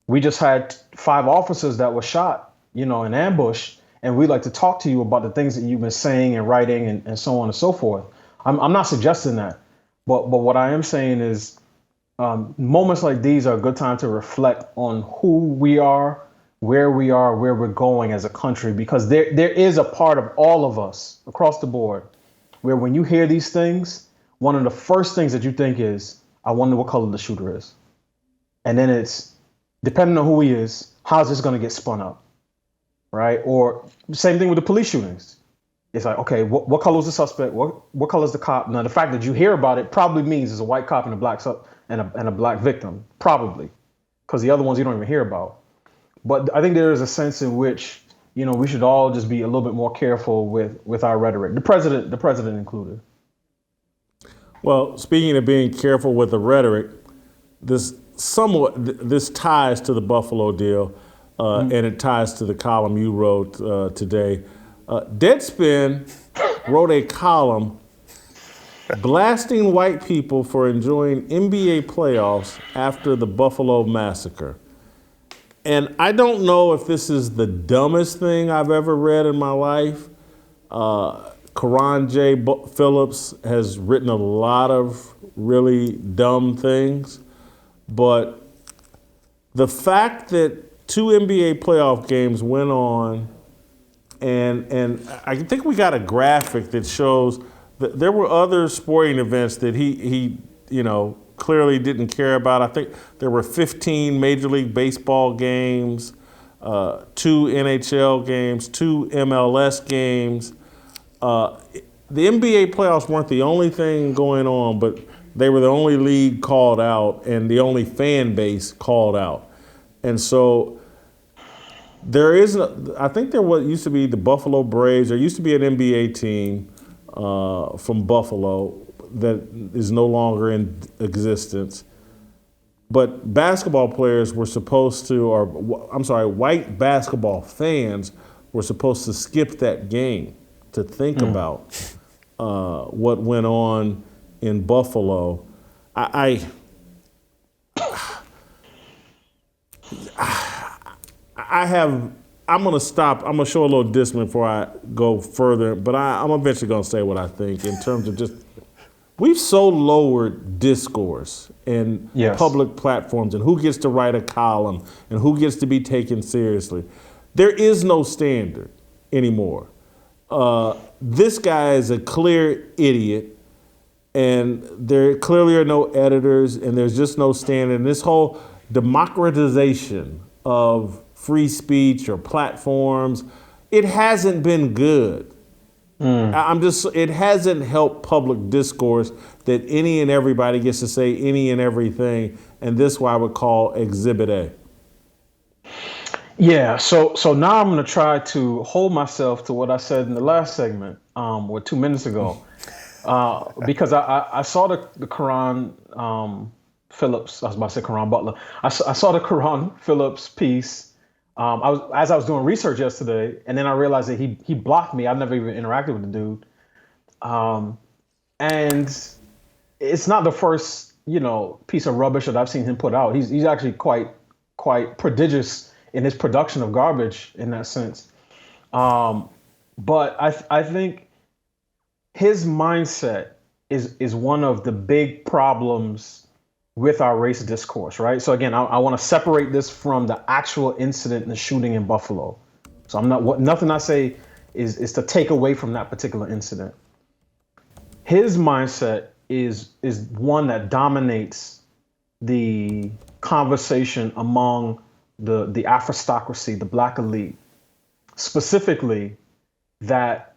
we just had 5 officers that were shot, in ambush, and we'd like to talk to you about the things that you've been saying and writing and so on and so forth. I'm not suggesting that, but what I am saying is, moments like these are a good time to reflect on who we are, where we're going as a country, because there is a part of all of us across the board where when you hear these things, one of the first things that you think is, I wonder what color the shooter is. And then it's, depending on who he is, how's this going to get spun up, right? Or same thing with the police shootings. it's like, okay, what color is the suspect? What color is the cop? Now, the fact that you hear about it probably means it's a white cop and a black and a black victim, probably, because the other ones you don't even hear about. But I think there is a sense in which, we should all just be a little bit more careful with our rhetoric, the president included. Well, speaking of being careful with the rhetoric, this ties to the Buffalo deal, and it ties to the column you wrote today. Deadspin wrote a column blasting white people for enjoying NBA playoffs after the Buffalo massacre. And I don't know if this is the dumbest thing I've ever read in my life. Karan J. Phillips has written a lot of really dumb things, but the fact that 2 NBA playoff games went on, and I think we got a graphic that shows that there were other sporting events that he clearly didn't care about. I think there were 15 Major League Baseball games, 2 NHL games, 2 MLS games. The NBA playoffs weren't the only thing going on, but they were the only league called out and the only fan base called out. And so I think there used to be the Buffalo Braves. There used to be an NBA team from Buffalo that is no longer in existence. But basketball players were supposed to, white basketball fans were supposed to skip that game to think about what went on in Buffalo. I'm going to stop. I'm going to show a little discipline before I go further, but I'm eventually going to say what I think in terms of just, we've so lowered discourse and public platforms and who gets to write a column and who gets to be taken seriously. There is no standard anymore. This guy is a clear idiot, and there clearly are no editors, and there's just no standard. And this whole democratization of free speech or platforms, it hasn't been good. It hasn't helped public discourse that any and everybody gets to say any and everything, and this is what I would call Exhibit A. Yeah, so now I'm going to try to hold myself to what I said in the last segment, 2 minutes ago, because I saw the Karan Phillips. I was about to say Karan Butler. I saw the Karan Phillips piece. As I was doing research yesterday, and then I realized that he blocked me. I've never even interacted with the dude, and it's not the first piece of rubbish that I've seen him put out. He's actually quite prodigious in his production of garbage in that sense. But I think his mindset is one of the big problems with our race discourse, right? So again, I want to separate this from the actual incident and the shooting in Buffalo. So nothing I say is to take away from that particular incident. His mindset is one that dominates the conversation among the aristocracy, the black elite, specifically that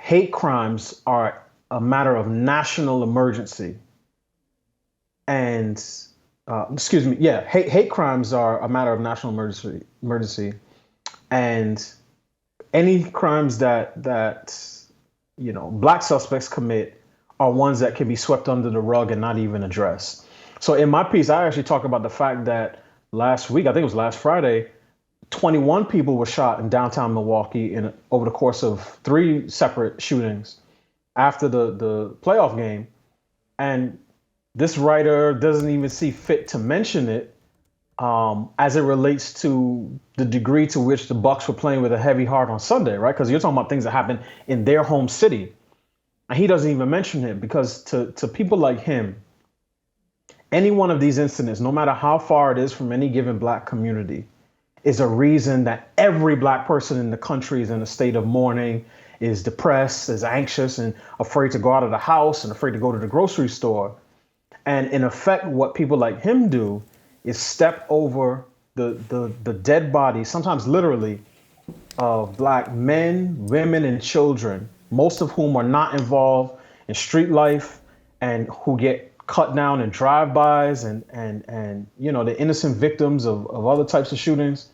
hate crimes are a matter of national emergency. And hate crimes are a matter of national emergency, and any crimes that black suspects commit are ones that can be swept under the rug and not even addressed. So in my piece, I actually talk about the fact that last week, I think it was last Friday, 21 people were shot in downtown Milwaukee over the course of 3 separate shootings after the playoff game, and this writer doesn't even see fit to mention it as it relates to the degree to which the Bucks were playing with a heavy heart on Sunday, right? Because you're talking about things that happened in their home city. And he doesn't even mention it because to people like him, any one of these incidents, no matter how far it is from any given black community, is a reason that every black person in the country is in a state of mourning, is depressed, is anxious, and afraid to go out of the house and afraid to go to the grocery store. And in effect, what people like him do is step over the dead body, sometimes literally, of black men, women, and children, most of whom are not involved in street life and who get cut down in drive-bys and the innocent victims of other types of shootings.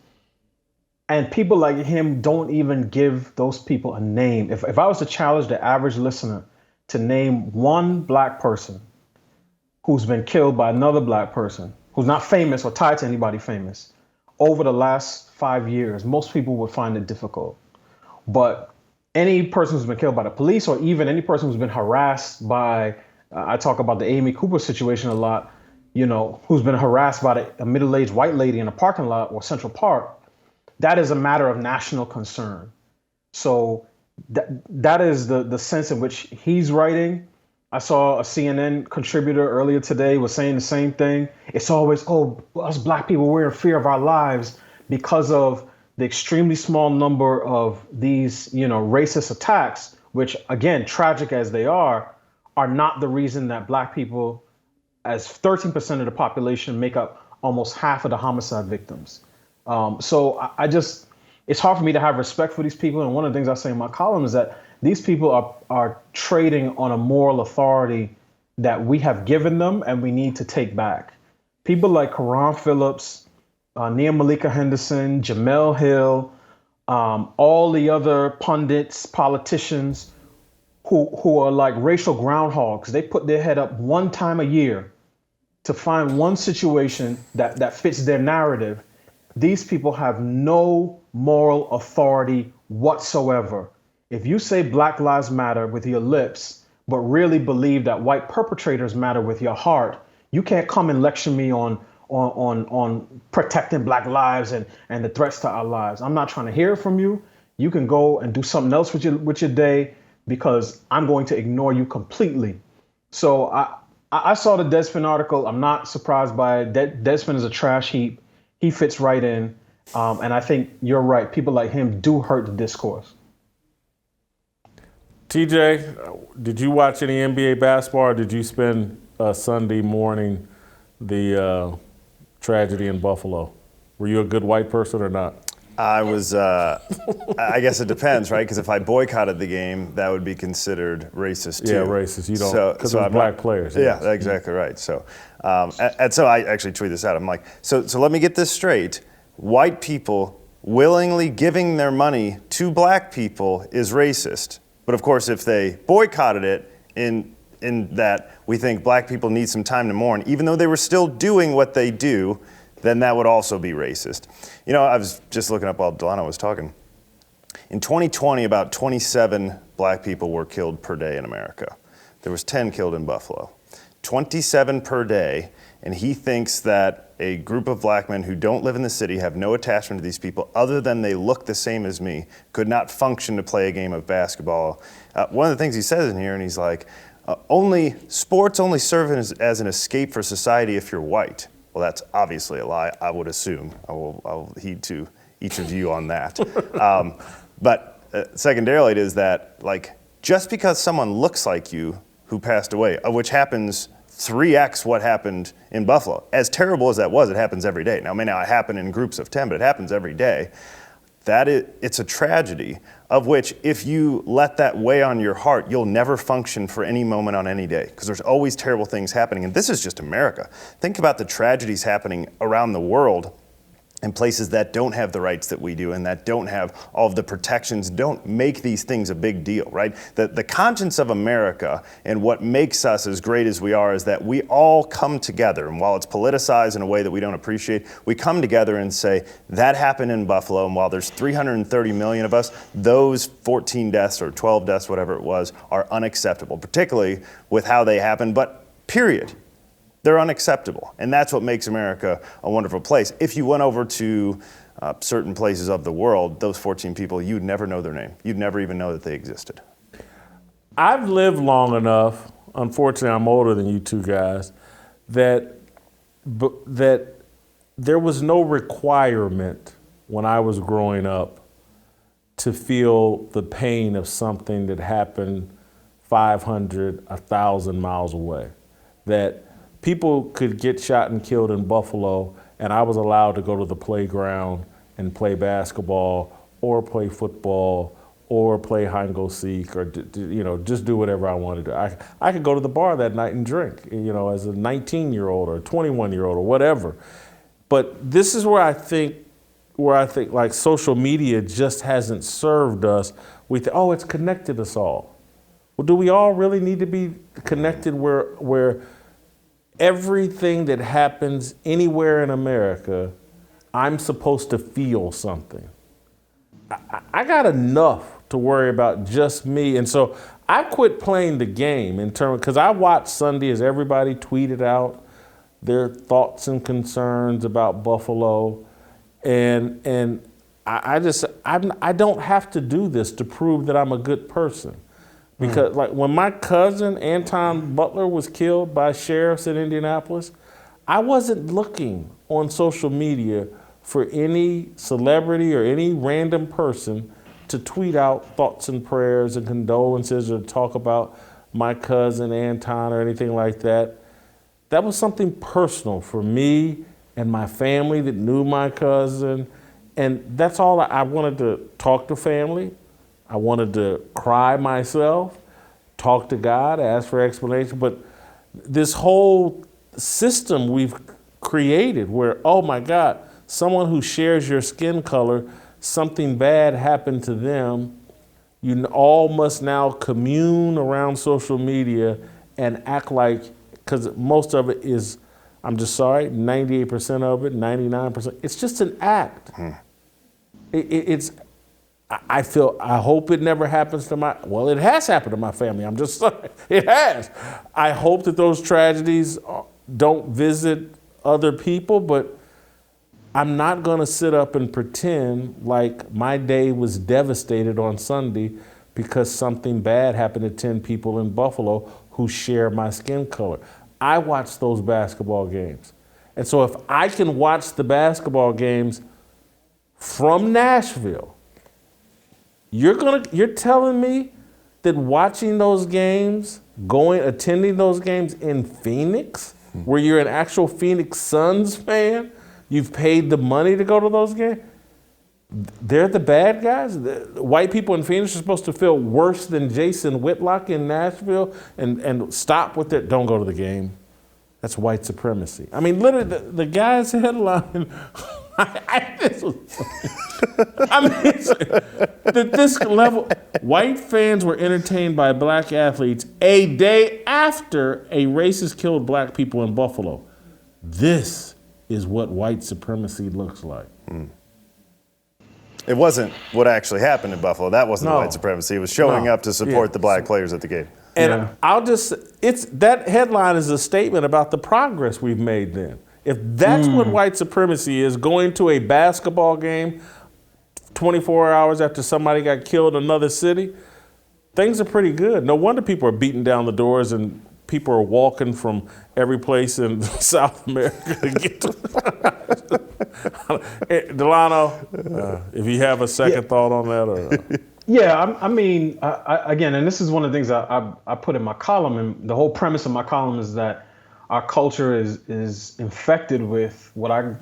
And people like him don't even give those people a name. If I was to challenge the average listener to name one black person who's been killed by another black person, who's not famous or tied to anybody famous, over the last 5 years, most people would find it difficult. But any person who's been killed by the police, or even any person who's been harassed by, I talk about the Amy Cooper situation a lot, who's been harassed by a middle-aged white lady in a parking lot or Central Park, that is a matter of national concern. So that is the sense in which he's writing. I saw a CNN contributor earlier today was saying the same thing. It's always, us black people, we're in fear of our lives because of the extremely small number of these, racist attacks, which, again, tragic as they are not the reason that black people, as 13% of the population, make up almost half of the homicide victims. So it's hard for me to have respect for these people. And one of the things I say in my column is that these people are trading on a moral authority that we have given them and we need to take back. People like Karan Phillips, Nia Malika Henderson, Jamel Hill, all the other pundits, politicians who are like racial groundhogs. They put their head up one time a year to find one situation that fits their narrative. These people have no moral authority whatsoever. If you say Black Lives Matter with your lips, but really believe that white perpetrators matter with your heart, you can't come and lecture me on protecting black lives and the threats to our lives. I'm not trying to hear it from you. You can go and do something else with your day, because I'm going to ignore you completely. So I saw the Deadspin article. I'm not surprised by it. Deadspin is a trash heap. He fits right in. And I think you're right. People like him do hurt the discourse. TJ, did you watch any NBA basketball, or did you spend Sunday mourning the tragedy in Buffalo? Were you a good white person or not? I was, I guess it depends, right? Because if I boycotted the game, that would be considered racist too. Yeah, racist. You don't, because of black players. Yeah, that's exactly right. So, and so I actually tweeted this out. I'm like, so let me get this straight. White people willingly giving their money to black people is racist. But of course, if they boycotted it in that we think black people need some time to mourn, even though they were still doing what they do, then that would also be racist. I was just looking up while Delano was talking. In 2020, about 27 black people were killed per day in America. There was 10 killed in Buffalo. 27 per day, and he thinks that a group of black men who don't live in the city, have no attachment to these people other than they look the same as me, could not function to play a game of basketball. One of the things he says in here, and he's like, sports only serve as an escape for society if you're white. Well, that's obviously a lie, I would assume. I will heed to each of you on that. But secondarily, it is that, just because someone looks like you who passed away, which happens 3x what happened in Buffalo. As terrible as that was, it happens every day. Now, it may not happen in groups of 10, but it happens every day. It's a tragedy of which, if you let that weigh on your heart, you'll never function for any moment on any day, because there's always terrible things happening. And this is just America. Think about the tragedies happening around the world in places that don't have the rights that we do and that don't have all of the protections, don't make these things a big deal, right? The conscience of America and what makes us as great as we are is that we all come together. And while it's politicized in a way that we don't appreciate, we come together and say, that happened in Buffalo. And while there's 330 million of us, those 14 deaths or 12 deaths, whatever it was, are unacceptable, particularly with how they happened, but period. They're unacceptable. And that's what makes America a wonderful place. If you went over to certain places of the world, those 14 people, you'd never know their name. You'd never even know that they existed. I've lived long enough, unfortunately I'm older than you two guys, that there was no requirement when I was growing up to feel the pain of something that happened 500, 1,000 miles away. That people could get shot and killed in Buffalo, and I was allowed to go to the playground and play basketball or play football or play hide and go seek or just do whatever I want to do. I could go to the bar that night and drink, as a 19-year-old or a 21-year-old or whatever. But this is where I think like social media just hasn't served us. We think, it's connected us all. Well, do we all really need to be connected where everything that happens anywhere in America, I'm supposed to feel something? I got enough to worry about just me. And so I quit playing the game because I watched Sunday as everybody tweeted out their thoughts and concerns about Buffalo. And I don't have to do this to prove that I'm a good person. Because like when my cousin Anton Butler was killed by sheriffs in Indianapolis, I wasn't looking on social media for any celebrity or any random person to tweet out thoughts and prayers and condolences or talk about my cousin Anton or anything like that. That was something personal for me and my family that knew my cousin. And that's all I wanted to talk to family. I wanted to cry myself, talk to God, ask for explanation. But this whole system we've created where, oh my God, someone who shares your skin color, something bad happened to them. You all must now commune around social media and act like, because most of it is, I'm just sorry, 98% of it, 99%, it's just an act. I hope it never happens to it has happened to my family. I'm just sorry, it has. I hope that those tragedies don't visit other people, but I'm not going to sit up and pretend like my day was devastated on Sunday because something bad happened to 10 people in Buffalo who share my skin color. I watch those basketball games. And so if I can watch the basketball games from Nashville, you're telling me that watching those games, attending those games in Phoenix, where you're an actual Phoenix Suns fan, you've paid the money to go to those games, they're the bad guys? The white people in Phoenix are supposed to feel worse than Jason Whitlock in Nashville and stop with it? Don't go to the game. That's white supremacy. I mean, literally, the guy's headline, this level, white fans were entertained by black athletes a day after a racist killed black people in Buffalo. This is what white supremacy looks like. It wasn't what actually happened in Buffalo. That wasn't white supremacy. It was showing up to support the black players at the game. And that headline is a statement about the progress we've made then. If that's what white supremacy is, going to a basketball game 24 hours after somebody got killed in another city, things are pretty good. No wonder people are beating down the doors and people are walking from every place in South America to get to Delano, if you have a second thought on that. Or, Yeah, I mean, again, and this is one of the things I put in my column, and the whole premise of my column is that our culture is infected with what I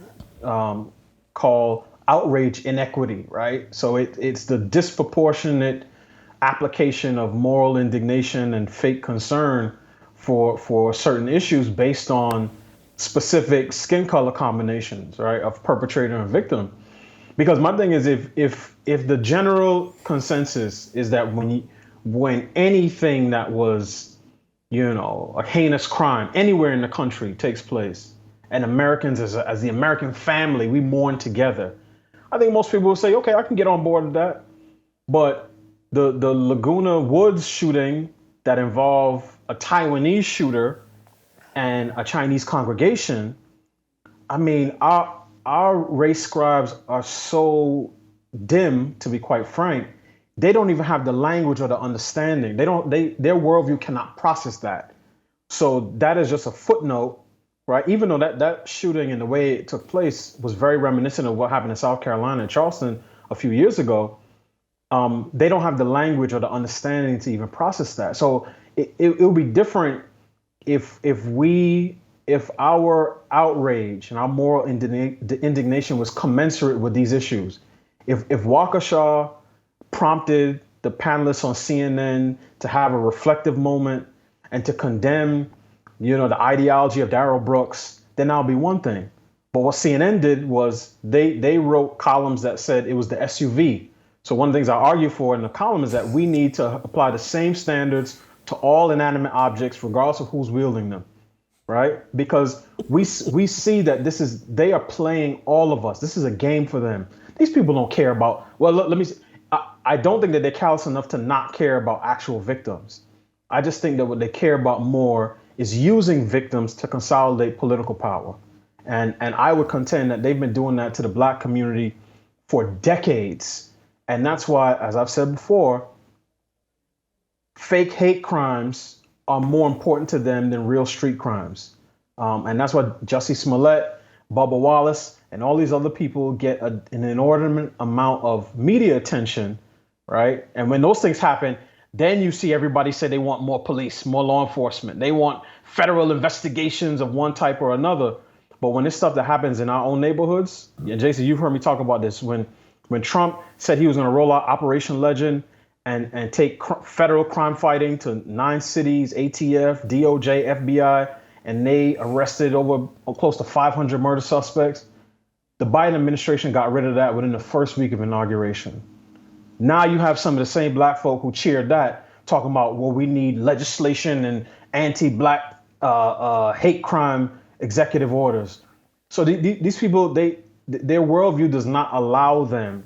call outrage inequity, right? So it's the disproportionate application of moral indignation and fake concern for certain issues based on specific skin color combinations, right, of perpetrator and victim. Because my thing is, if the general consensus is that when anything that was, a heinous crime anywhere in the country takes place, and Americans as the American family, we mourn together, I think most people will say, okay, I can get on board with that. But the Laguna Woods shooting that involved a Taiwanese shooter and a Chinese congregation, I mean, our race scribes are so dim, to be quite frank. They don't even have the language or the understanding. Their worldview cannot process that. So that is just a footnote, right? Even though that shooting and the way it took place was very reminiscent of what happened in South Carolina and Charleston a few years ago, they don't have the language or the understanding to even process that. So it would be different if our outrage and our moral indignation was commensurate with these issues. If Waukesha prompted the panelists on CNN to have a reflective moment and to condemn, the ideology of Darrell Brooks, then that'll be one thing. But what CNN did was they wrote columns that said it was the SUV. So one of the things I argue for in the column is that we need to apply the same standards to all inanimate objects, regardless of who's wielding them, right? Because we see that they are playing all of us. This is a game for them. These people don't care about, well, let me see. I don't think that they're callous enough to not care about actual victims. I just think that what they care about more is using victims to consolidate political power. And I would contend that they've been doing that to the Black community for decades. And that's why, as I've said before, fake hate crimes are more important to them than real street crimes. And that's why Jussie Smollett, Bubba Wallace, and all these other people get an inordinate amount of media attention, right? And when those things happen, then you see everybody say they want more police, more law enforcement. They want federal investigations of one type or another. But when it's stuff that happens in our own neighborhoods, and Jason, you've heard me talk about this, when Trump said he was going to roll out Operation Legend and take federal crime fighting to 9 cities, ATF, DOJ, FBI, and they arrested over close to 500 murder suspects. The Biden administration got rid of that within the first week of inauguration. Now you have some of the same Black folk who cheered that, talking about, well, we need legislation and anti-Black hate crime executive orders. So these people, their worldview does not allow them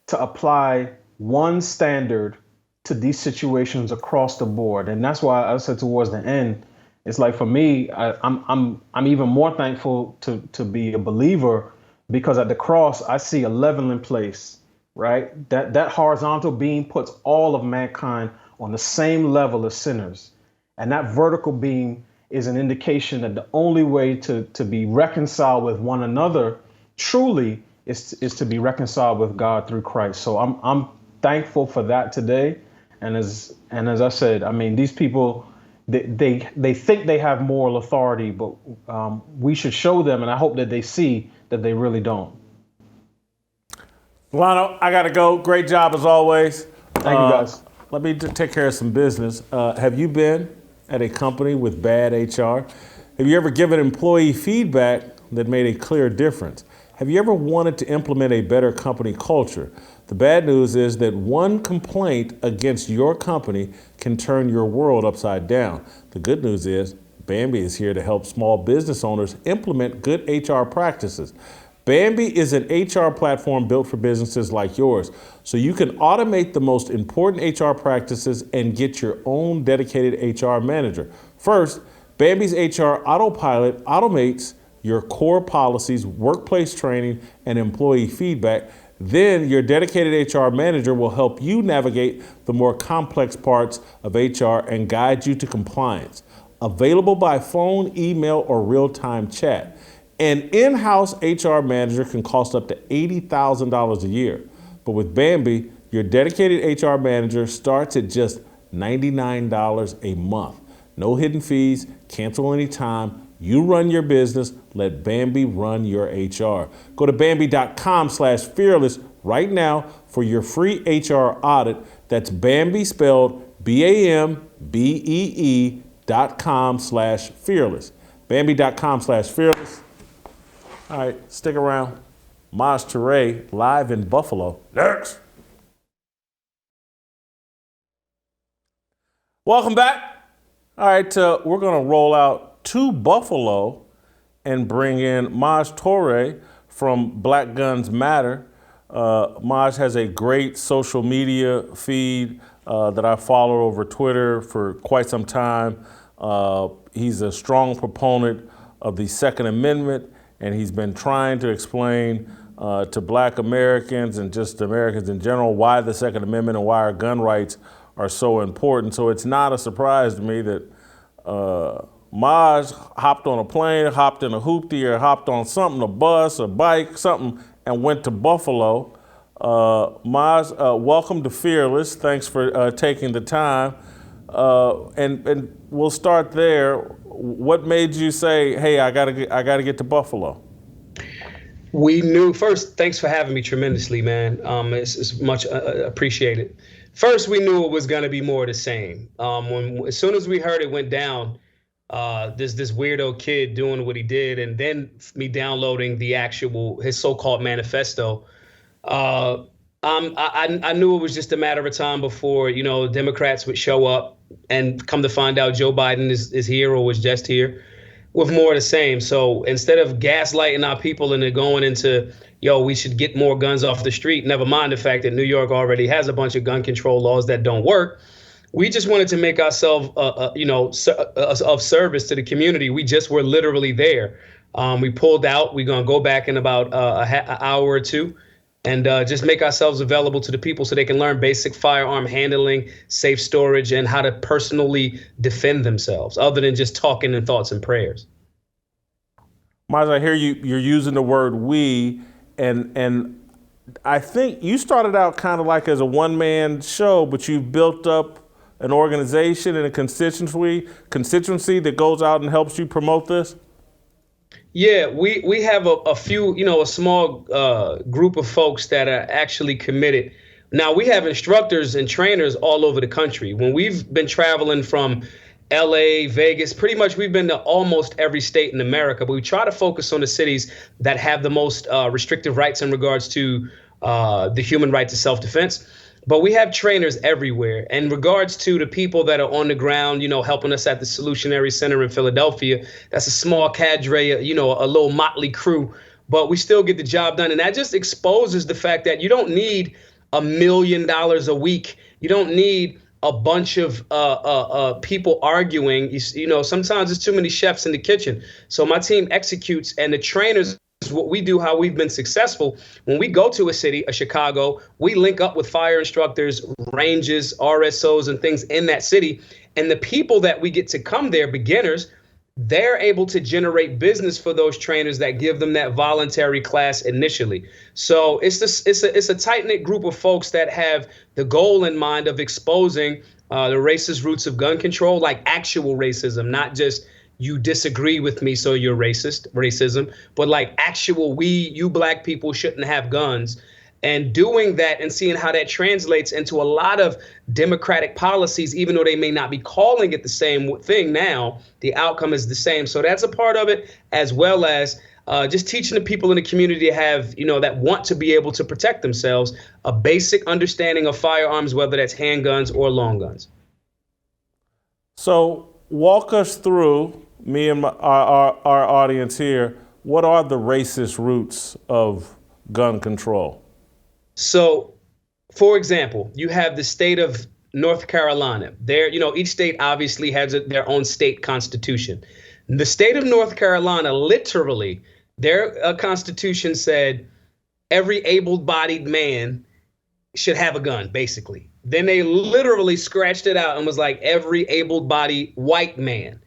to apply one standard to these situations across the board. And that's why I said towards the end, it's like, for me, I'm even more thankful to be a believer, because at the cross, I see a leveling place, right? That horizontal beam puts all of mankind on the same level as sinners. And that vertical beam is an indication that the only way to be reconciled with one another truly is to be reconciled with God through Christ. So I'm thankful for that today. And as I said, I mean, these people, they think they have moral authority, but we should show them, and I hope that they see that they really don't. Delano, I got to go. Great job as always. Thank you, guys. Let me take care of some business. Have you been at a company with bad HR? Have you ever given employee feedback that made a clear difference? Have you ever wanted to implement a better company culture? The bad news is that one complaint against your company can turn your world upside down. The good news is Bambee is here to help small business owners implement good HR practices. Bambee is an HR platform built for businesses like yours, so you can automate the most important HR practices and get your own dedicated HR manager. First, Bambee's HR Autopilot automates your core policies, workplace training, and employee feedback. Then your dedicated HR manager will help you navigate the more complex parts of HR and guide you to compliance. Available by phone, email, or real-time chat. An in-house HR manager can cost up to $80,000 a year. But with Bambee, your dedicated HR manager starts at just $99 a month. No hidden fees, cancel anytime. You run your business, let Bambee run your HR. Go to Bambee.com/fearless right now for your free HR audit. That's Bambee, spelled BAMBEE.com/fearless. Bambee.com/fearless. All right, stick around. Maj Toure live in Buffalo. Next. Welcome back. All right, we're going to roll out to Buffalo and bring in Maj Toure from Black Guns Matter. Maj has a great social media feed that I follow over Twitter for quite some time. He's a strong proponent of the Second Amendment, and he's been trying to explain to Black Americans and just Americans in general why the Second Amendment and why our gun rights are so important. So it's not a surprise to me that Maj hopped on a plane, hopped in a hoopty, or hopped on something, a bus, a bike, something, and went to Buffalo. Maj, welcome to Fearless. Thanks for taking the time. And we'll start there. What made you say, "Hey, I gotta get to Buffalo"? We knew first. Thanks for having me tremendously, man. It's much appreciated. First, we knew it was going to be more of the same. As soon as we heard it went down, this weirdo kid doing what he did, and then me downloading his so-called manifesto. I knew it was just a matter of time before Democrats would show up, and come to find out Joe Biden is here or was just here with more of the same. So instead of gaslighting our people and going into, we should get more guns off the street, never mind the fact that New York already has a bunch of gun control laws that don't work. We just wanted to make ourselves, of service to the community. We just were literally there. We pulled out. We're going to go back in about an hour or two and just make ourselves available to the people so they can learn basic firearm handling, safe storage, and how to personally defend themselves, other than just talking in thoughts and prayers. Maj, I hear you're using the word we, and I think you started out kind of like as a one-man show, but you've built up an organization and a constituency that goes out and helps you promote this? Yeah, we have a few, a small group of folks that are actually committed. Now, we have instructors and trainers all over the country. When we've been traveling from LA, Vegas, pretty much we've been to almost every state in America, but we try to focus on the cities that have the most restrictive rights in regards to the human right to self-defense. But we have trainers everywhere. In regards to the people that are on the ground, helping us at the Solutionary Center in Philadelphia, that's a small cadre, a little motley crew, but we still get the job done. And that just exposes the fact that you don't need $1 million a week. You don't need a bunch of people arguing. Sometimes there's too many chefs in the kitchen. So my team executes, and the trainers, what we do, how we've been successful. When we go to a city, a Chicago, we link up with fire instructors, ranges, RSOs, and things in that city. And the people that we get to come there, beginners, they're able to generate business for those trainers that give them that voluntary class initially. So it's a tight-knit group of folks that have the goal in mind of exposing the racist roots of gun control, like actual racism, not just you disagree with me, so you're racism, but like actual you black people shouldn't have guns. And doing that and seeing how that translates into a lot of democratic policies, even though they may not be calling it the same thing now, the outcome is the same. So that's a part of it, as well as just teaching the people in the community to have, that want to be able to protect themselves, a basic understanding of firearms, whether that's handguns or long guns. So walk us through, me and our audience here, what are the racist roots of gun control? So, for example, you have the state of North Carolina. There, each state obviously has their own state constitution. The state of North Carolina, literally, their constitution said every able-bodied man should have a gun, basically. Then they literally scratched it out and was like every able-bodied white man.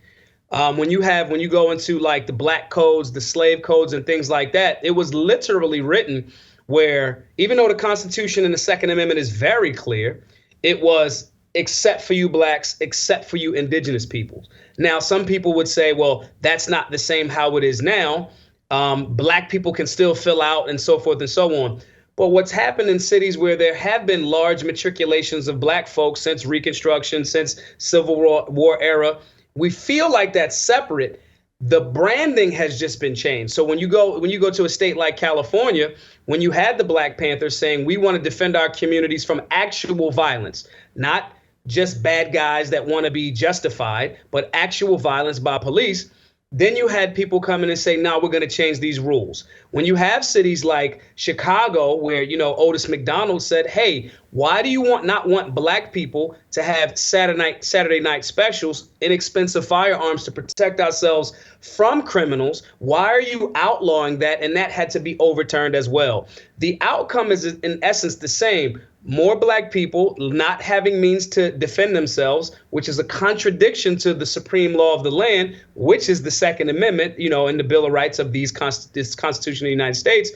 When you go into like the black codes, the slave codes and things like that, it was literally written where even though the Constitution and the Second Amendment is very clear, it was except for you blacks, except for you indigenous peoples. Now, some people would say, well, that's not the same how it is now. Black people can still fill out and so forth and so on. But what's happened in cities where there have been large matriculations of black folks since Reconstruction, since Civil War era, we feel like that's separate. The branding has just been changed. So when you go to a state like California, when you had the Black Panthers saying we want to defend our communities from actual violence, not just bad guys that want to be justified, but actual violence by police, then you had people come in and say, no, we're going to change these rules. When you have cities like Chicago, where, Otis McDonald said, hey, why do you not want black people to have Saturday night specials, inexpensive firearms to protect ourselves from criminals? Why are you outlawing that? And that had to be overturned as well. The outcome is in essence the same. More black people not having means to defend themselves, which is a contradiction to the supreme law of the land, which is the Second Amendment, in the Bill of Rights of this Constitution of the United States.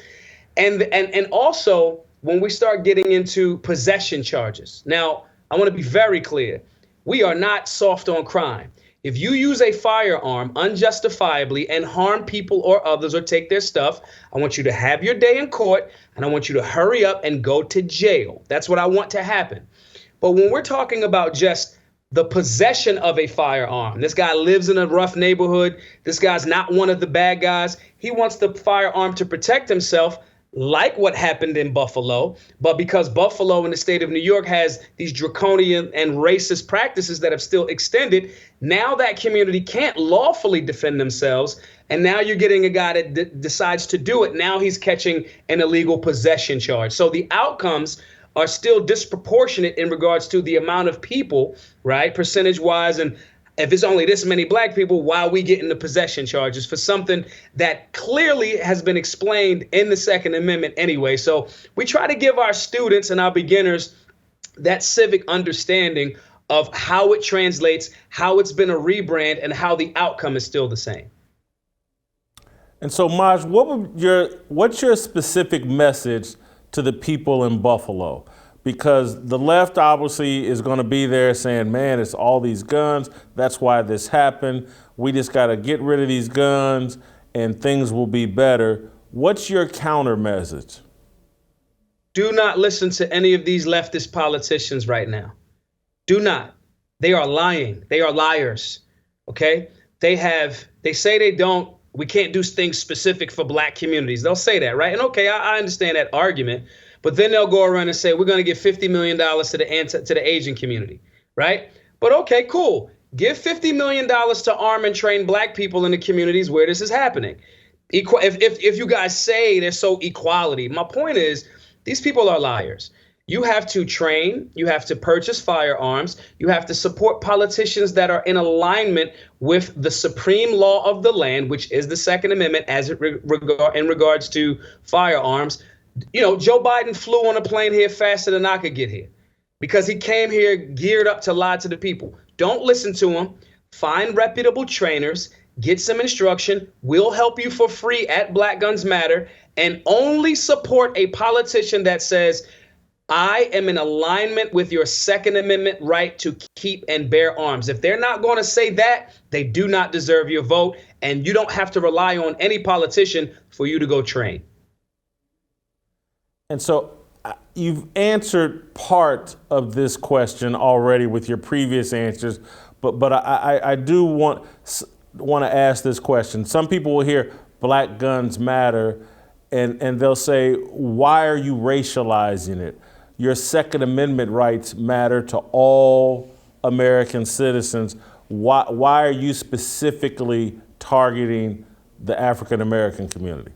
And also when we start getting into possession charges. Now, I want to be very clear. We are not soft on crime. If you use a firearm unjustifiably and harm people or others or take their stuff, I want you to have your day in court and I want you to hurry up and go to jail. That's what I want to happen. But when we're talking about just the possession of a firearm, this guy lives in a rough neighborhood. This guy's not one of the bad guys. He wants the firearm to protect himself, like what happened in Buffalo. But because Buffalo in the state of New York has these draconian and racist practices that have still extended, now that community can't lawfully defend themselves. And now you're getting a guy that decides to do it. Now he's catching an illegal possession charge. So the outcomes are still disproportionate in regards to the amount of people, right, percentage wise. And if it's only this many black people, why are we getting the possession charges for something that clearly has been explained in the Second Amendment anyway? So we try to give our students and our beginners that civic understanding of how it translates, how it's been a rebrand, and how the outcome is still the same. And so, Maj, what's your specific message to the people in Buffalo? Because the left obviously is going to be there saying, man, it's all these guns. That's why this happened. We just got to get rid of these guns and things will be better. What's your counter message? Do not listen to any of these leftist politicians right now. Do not. They are lying. They are liars. Okay? They say we can't do things specific for black communities. They'll say that, right? And okay, I understand that argument. But then they'll go around and say, we're going to give $50 million to the Asian community, right? But okay, cool. Give $50 million to arm and train black people in the communities where this is happening. If you guys say there's so equality, my point is these people are liars. You have to train, you have to purchase firearms, you have to support politicians that are in alignment with the supreme law of the land, which is the Second Amendment as in regards to firearms. You know, Joe Biden flew on a plane here faster than I could get here because he came here geared up to lie to the people. Don't listen to him. Find reputable trainers, get some instruction. We'll help you for free at Black Guns Matter, and only support a politician that says, I am in alignment with your Second Amendment right to keep and bear arms. If they're not going to say that, they do not deserve your vote, and you don't have to rely on any politician for you to go train. And so you've answered part of this question already with your previous answers, but I do want to ask this question. Some people will hear Black Guns Matter, and they'll say, why are you racializing it? Your Second Amendment rights matter to all American citizens. Why are you specifically targeting the African American community?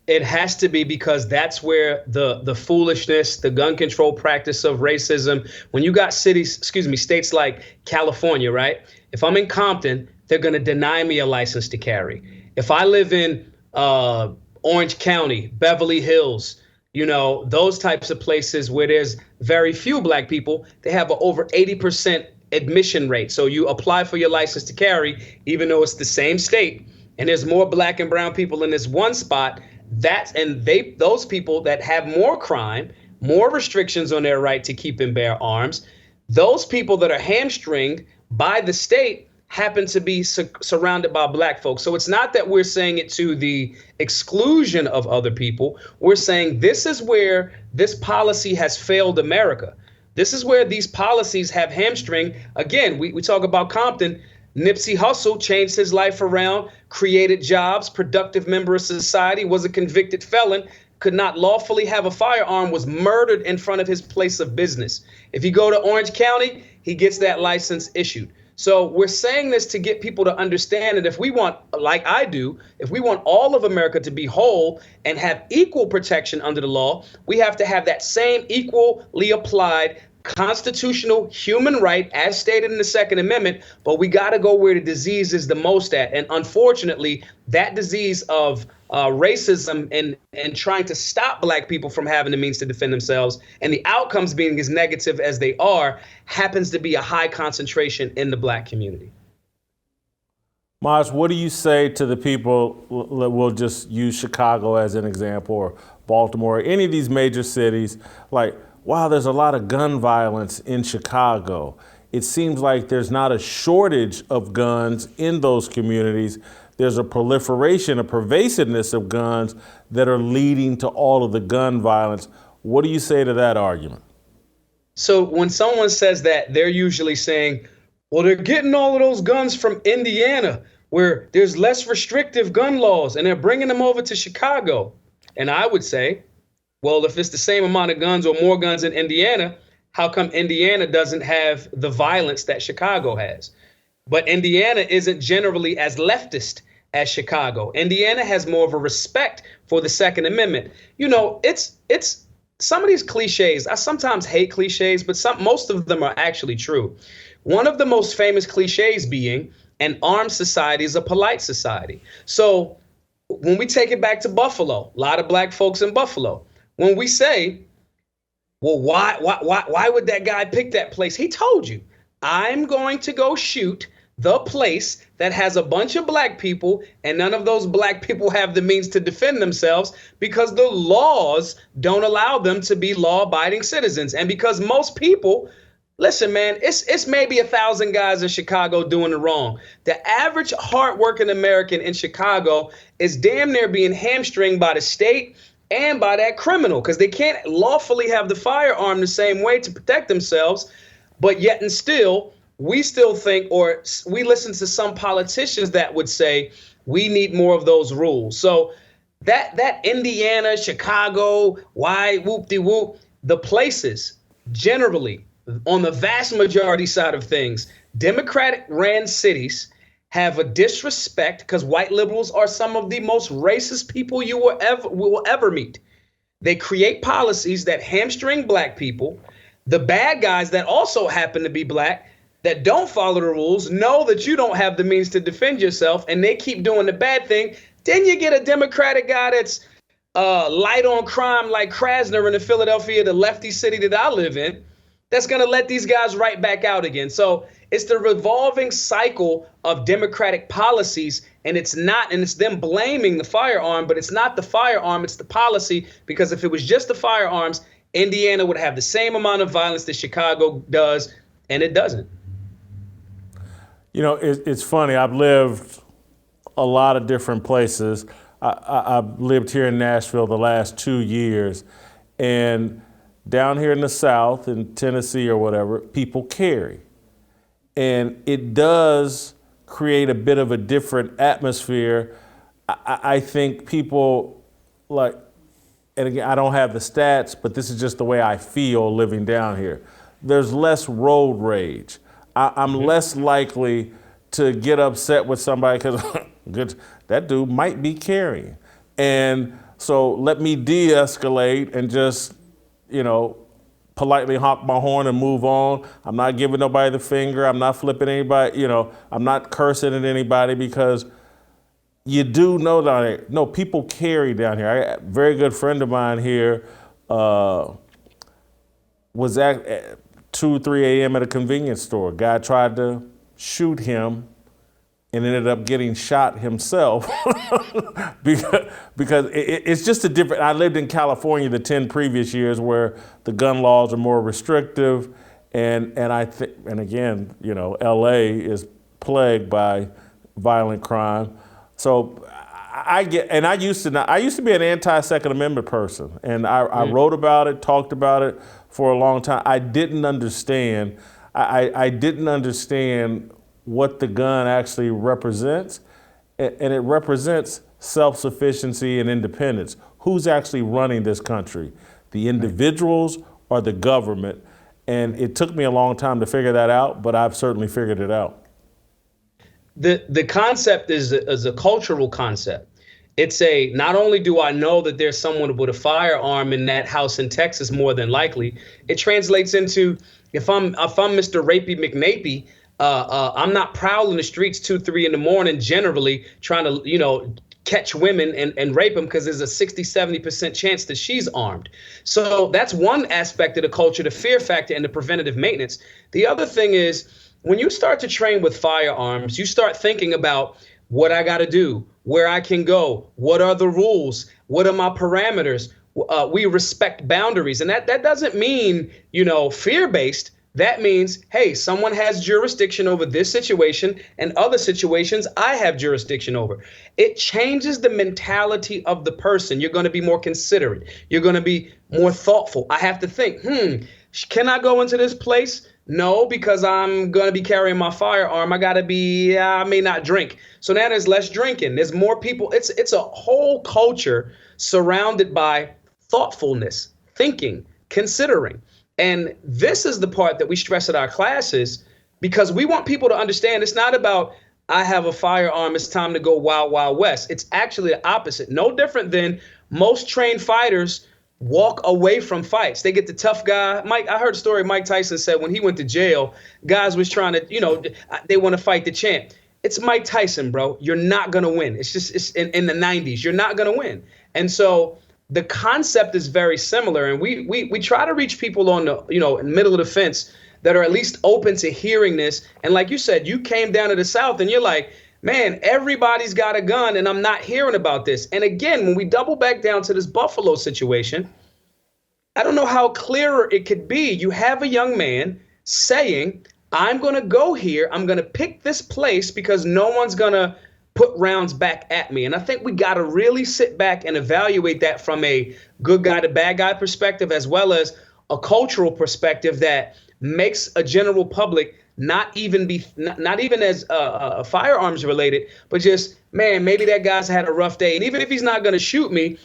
It has to be because that's where the foolishness, the gun control practice of racism, when you got states like California, right? If I'm in Compton, they're going to deny me a license to carry. If I live in Orange County, Beverly Hills, you know, those types of places where there's very few black people, they have an over 80% admission rate. So you apply for your license to carry, even though it's the same state, and there's more black and brown people in this one spot. Those people that have more crime, more restrictions on their right to keep and bear arms, those people that are hamstringed by the state happen to be surrounded by black folks. So it's not that we're saying it to the exclusion of other people. We're saying this is where this policy has failed America. This is where these policies have hamstring. Again, we talk about Compton. Nipsey Hussle changed his life around, created jobs, productive member of society, was a convicted felon, could not lawfully have a firearm, was murdered in front of his place of business. If you go to Orange County, he gets that license issued. So we're saying this to get people to understand that if we want, like I do, if we want all of America to be whole and have equal protection under the law, we have to have that same equally applied constitutional human right as stated in the Second Amendment, but we got to go where the disease is the most at. And unfortunately, that disease of racism and trying to stop black people from having the means to defend themselves and the outcomes being as negative as they are happens to be a high concentration in the black community. Maj, what do you say to the people, we'll just use Chicago as an example, or Baltimore, or any of these major cities, like, wow, there's a lot of gun violence in Chicago. it seems like there's not a shortage of guns in those communities. There's a proliferation, a pervasiveness of guns that are leading to all of the gun violence. What do you say to that argument? So when someone says that, they're usually saying, well, they're getting all of those guns from Indiana, where there's less restrictive gun laws, and they're bringing them over to Chicago. And I would say, well, if it's the same amount of guns or more guns in Indiana, how come Indiana doesn't have the violence that Chicago has? But Indiana isn't generally as leftist as Chicago. Indiana has more of a respect for the Second Amendment. You know, it's some of these cliches. I sometimes hate cliches, but most of them are actually true. One of the most famous cliches being an armed society is a polite society. So when we take it back to Buffalo, a lot of black folks in Buffalo, when we say, well, why would that guy pick that place? He told you, I'm going to go shoot the place that has a bunch of black people, and none of those black people have the means to defend themselves because the laws don't allow them to be law-abiding citizens. And because most people, listen, man, it's maybe 1,000 guys in Chicago doing it wrong. The average hardworking American in Chicago is damn near being hamstringed by the state and by that criminal because they can't lawfully have the firearm the same way to protect themselves. But yet and still, we still think, or we listen to some politicians that would say we need more of those rules. So that Indiana, Chicago, why whoop-de-whoop, the places generally on the vast majority side of things, Democratic ran cities have a disrespect because white liberals are some of the most racist people you will ever meet. They create policies that hamstring black people. The bad guys that also happen to be black that don't follow the rules know that you don't have the means to defend yourself, and they keep doing the bad thing. Then you get a Democratic guy that's light on crime like Krasner in the Philadelphia, the lefty city that I live in, that's going to let these guys right back out again. So it's the revolving cycle of Democratic policies, and it's them blaming the firearm, but it's not the firearm, it's the policy, because if it was just the firearms, Indiana would have the same amount of violence that Chicago does, and it doesn't. You know, it's funny. I've lived a lot of different places. I've lived here in Nashville the last 2 years, and down here in the South, in Tennessee or whatever, people carry. And it does create a bit of a different atmosphere. I think people like, and again, I don't have the stats, but this is just the way I feel living down here. There's less road rage. I'm less likely to get upset with somebody because that dude might be carrying. And so let me de-escalate and just, politely honk my horn and move on. I'm not giving nobody the finger. I'm not flipping anybody, I'm not cursing at anybody because you do know that, no, people carry down here. A very good friend of mine here was at 2, 3 a.m. at a convenience store. Guy tried to shoot him and ended up getting shot himself because it's just a different. I lived in California the 10 previous years where the gun laws are more restrictive, and I think, and again, LA is plagued by violent crime. So I used to be an anti-Second Amendment person, and I wrote about it, talked about it for a long time. I didn't understand. I didn't understand what the gun actually represents, and it represents self-sufficiency and independence. Who's actually running this country? The individuals or the government? And it took me a long time to figure that out, but I've certainly figured it out. The concept is a cultural concept. It's not only do I know that there's someone with a firearm in that house in Texas, more than likely, it translates into if I'm Mr. Rapey McNapey, I'm not prowling the streets 2, 3 in the morning, generally trying to, catch women and rape them because there's a 60-70% chance that she's armed. So that's one aspect of the culture, the fear factor and the preventative maintenance. The other thing is when you start to train with firearms, you start thinking about what I got to do, where I can go, what are the rules, what are my parameters. We respect boundaries. And that doesn't mean, fear-based. that means, hey, someone has jurisdiction over this situation and other situations I have jurisdiction over. It changes the mentality of the person. You're going to be more considerate. You're going to be more thoughtful. I have to think, can I go into this place? No, because I'm going to be carrying my firearm. I may not drink. So now there's less drinking. There's more people. It's a whole culture surrounded by thoughtfulness, thinking, considering. And this is the part that we stress at our classes because we want people to understand it's not about, I have a firearm, it's time to go wild, wild west. It's actually the opposite. No different than most trained fighters walk away from fights. They get the tough guy. I heard a story Mike Tyson said when he went to jail, guys was trying to, they want to fight the champ. It's Mike Tyson, bro. You're not going to win. It's in the 90s. You're not going to win. And so the concept is very similar, and we try to reach people on the in middle of the fence that are at least open to hearing this. And like you said, you came down to the South and you're like, man, everybody's got a gun and I'm not hearing about this. And again, when we double back down to this Buffalo situation, I don't know how clearer it could be. You have a young man saying, I'm going to go here. I'm going to pick this place because no one's going to put rounds back at me. And I think we got to really sit back and evaluate that from a good guy to bad guy perspective, as well as a cultural perspective that makes a general public not even as firearms related, but just, man, maybe that guy's had a rough day. And even if he's not going to shoot me,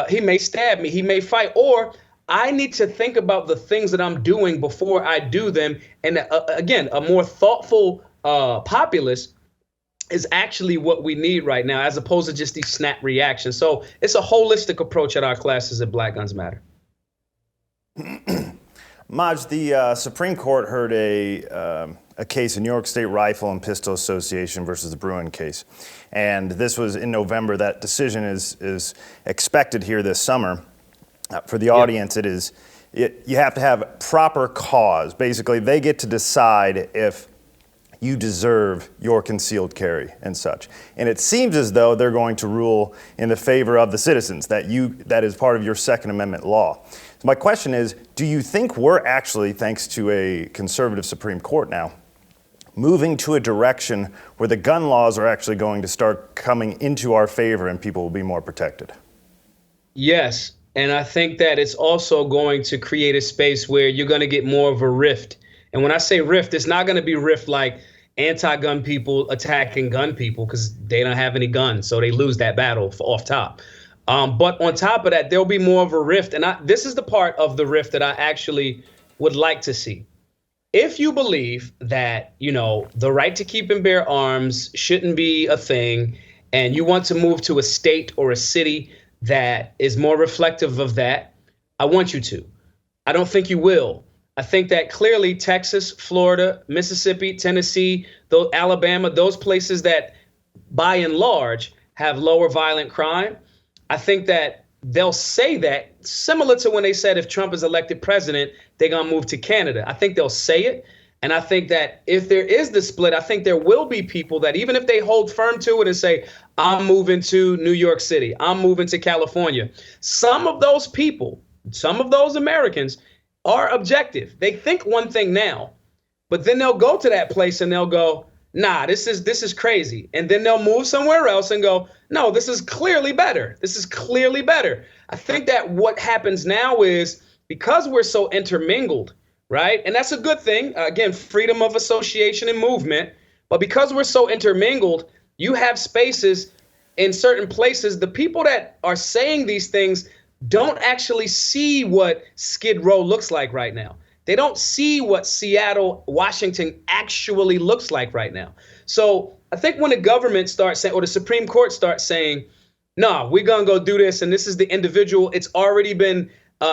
he may stab me, he may fight, or I need to think about the things that I'm doing before I do them. And again, a more thoughtful populace is actually what we need right now, as opposed to just these snap reactions. So it's a holistic approach at our classes at Black Guns Matter. Maj, the Supreme Court heard a case in New York State Rifle and Pistol Association versus the Bruin case. And this was in November. That decision is expected here this summer. For the audience, you have to have proper cause. Basically, they get to decide if you deserve your concealed carry and such. And it seems as though they're going to rule in the favor of the citizens, that is part of your Second Amendment law. So my question is, do you think we're actually, thanks to a conservative Supreme Court now, moving to a direction where the gun laws are actually going to start coming into our favor and people will be more protected? Yes, and I think that it's also going to create a space where you're going to get more of a rift. And when I say rift, it's not going to be rift like anti-gun people attacking gun people because they don't have any guns, so they lose that battle off top. But on top of that, there'll be more of a rift. And this is the part of the rift that I actually would like to see. If you believe that, the right to keep and bear arms shouldn't be a thing, and you want to move to a state or a city that is more reflective of that, I want you to. I don't think you will. I think that clearly Texas, Florida, Mississippi, Tennessee, Alabama, those places that by and large have lower violent crime, I think that they'll say that similar to when they said if Trump is elected president, they're going to move to Canada. I think they'll say it. And I think that if there is the split, I think there will be people that even if they hold firm to it and say, I'm moving to New York City, I'm moving to California, some of those people, some of those Americans are objective. They think one thing now, but then they'll go to that place and they'll go, nah, this is crazy. And then they'll move somewhere else and go, no, this is clearly better. This is clearly better. I think that what happens now is because we're so intermingled, right? And that's a good thing. Again, freedom of association and movement. But because we're so intermingled, you have spaces in certain places. The people that are saying these things don't actually see what Skid Row looks like right now. They don't see what Seattle, Washington actually looks like right now. So I think when the government starts saying, or the Supreme Court starts saying, no, we're going to go do this, and this is the individual, it's already been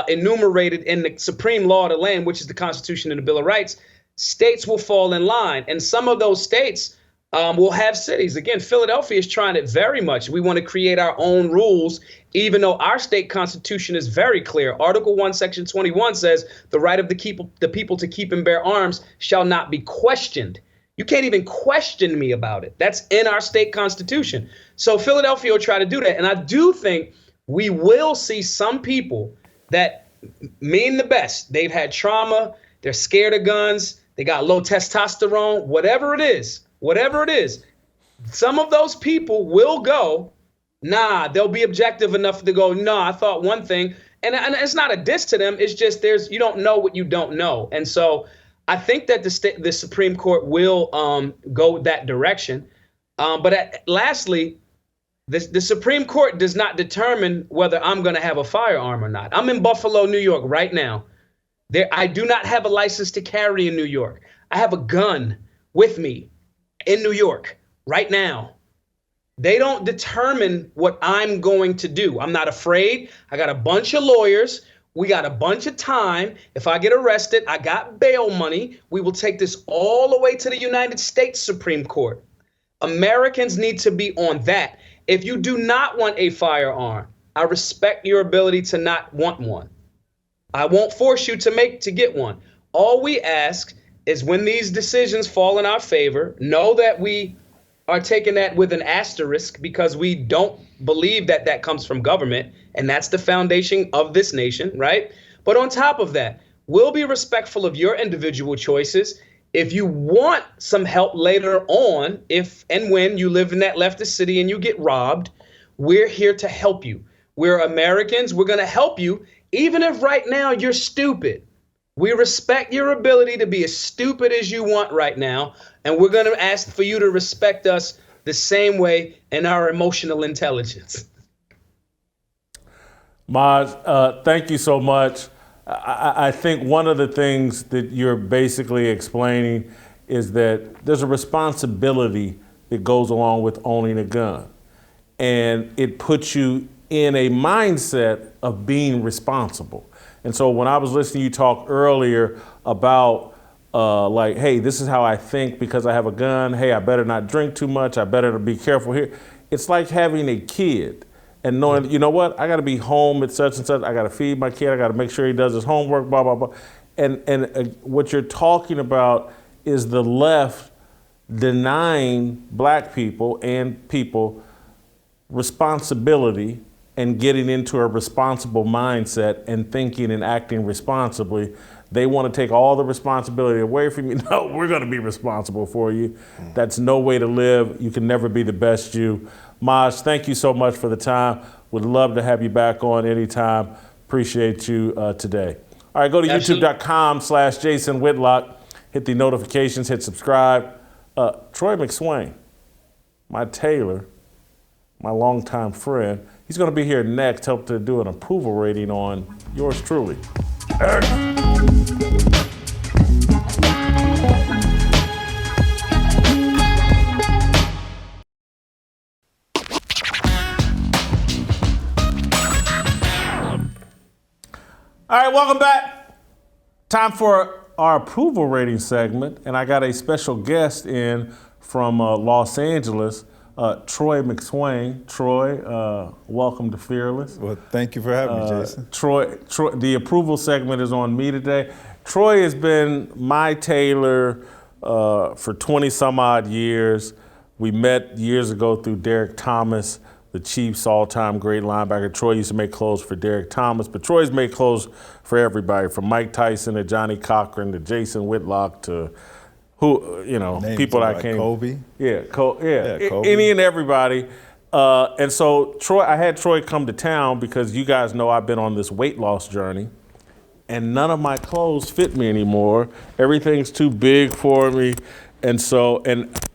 enumerated in the supreme law of the land, which is the Constitution and the Bill of Rights, states will fall in line. And some of those states will have cities. Again, Philadelphia is trying it very much. We want to create our own rules, even though our state constitution is very clear. Article 1, Section 21 says the right of the people to keep and bear arms shall not be questioned. You can't even question me about it. That's in our state constitution. So Philadelphia will try to do that. And I do think we will see some people that mean the best. They've had trauma. they're scared of guns, they got low testosterone, whatever it is, some of those people will go, nah, they'll be objective enough to go, no, I thought one thing. And it's not a diss to them. It's just you don't know what you don't know. And so I think that the Supreme Court will go that direction. But lastly, the Supreme Court does not determine whether I'm going to have a firearm or not. I'm in Buffalo, New York right now. I do not have a license to carry in New York. I have a gun with me in New York right now. They don't determine what I'm going to do. I'm not afraid. I got a bunch of lawyers. We got a bunch of time. If I get arrested, I got bail money. We will take this all the way to the United States Supreme Court. Americans need to be on that. If you do not want a firearm, I respect your ability to not want one. I won't force you to get one. All we ask is when these decisions fall in our favor, know that we are taking that with an asterisk because we don't believe that that comes from government, and that's the foundation of this nation, right? But on top of that, we'll be respectful of your individual choices. If you want some help later on, if and when you live in that leftist city and you get robbed, we're here to help you. We're Americans. We're going to help you, even if right now you're stupid. We respect your ability to be as stupid as you want right now, and we're going to ask for you to respect us the same way in our emotional intelligence. Maj, thank you so much. I think one of the things that you're basically explaining is that there's a responsibility that goes along with owning a gun. And it puts you in a mindset of being responsible. And so when I was listening to you talk earlier about like, hey, this is how I think because I have a gun. Hey, I better not drink too much. I better be careful here. It's like having a kid and knowing, you know what, I got to be home at such and such. I got to feed my kid. I got to make sure he does his homework, blah, blah, blah. And what you're talking about is the left denying black people and people responsibility and getting into a responsible mindset and thinking and acting responsibly. They want to take all the responsibility away from you. No, we're going to be responsible for you. That's no way to live. You can never be the best you. Maj, thank you so much for the time. Would love to have you back on anytime. Appreciate you today. All right, go to youtube.com/Jason Whitlock. Hit the notifications, hit subscribe. Troy McSwain, my tailor, my longtime friend, he's going to be here next, help to do an approval rating on yours truly. All right, welcome back. Time for our approval rating segment, and I got a special guest in from Los Angeles, Troy McSwain. Troy, welcome to Fearless. Well, thank you for having me, Jason. Troy, the approval segment is on me today. Troy has been my tailor for 20 some odd years. We met years ago through Derek Thomas, the Chiefs' all-time great linebacker. Troy used to make clothes for Derek Thomas, but Troy's made clothes for everybody, from Mike Tyson to Johnny Cochran to Jason Whitlock to who, you know, Names people that like came. Kobe. Yeah, Kobe. Any and everybody. And so I had Troy come to town because you guys know I've been on this weight loss journey, and none of my clothes fit me anymore. Everything's too big for me. And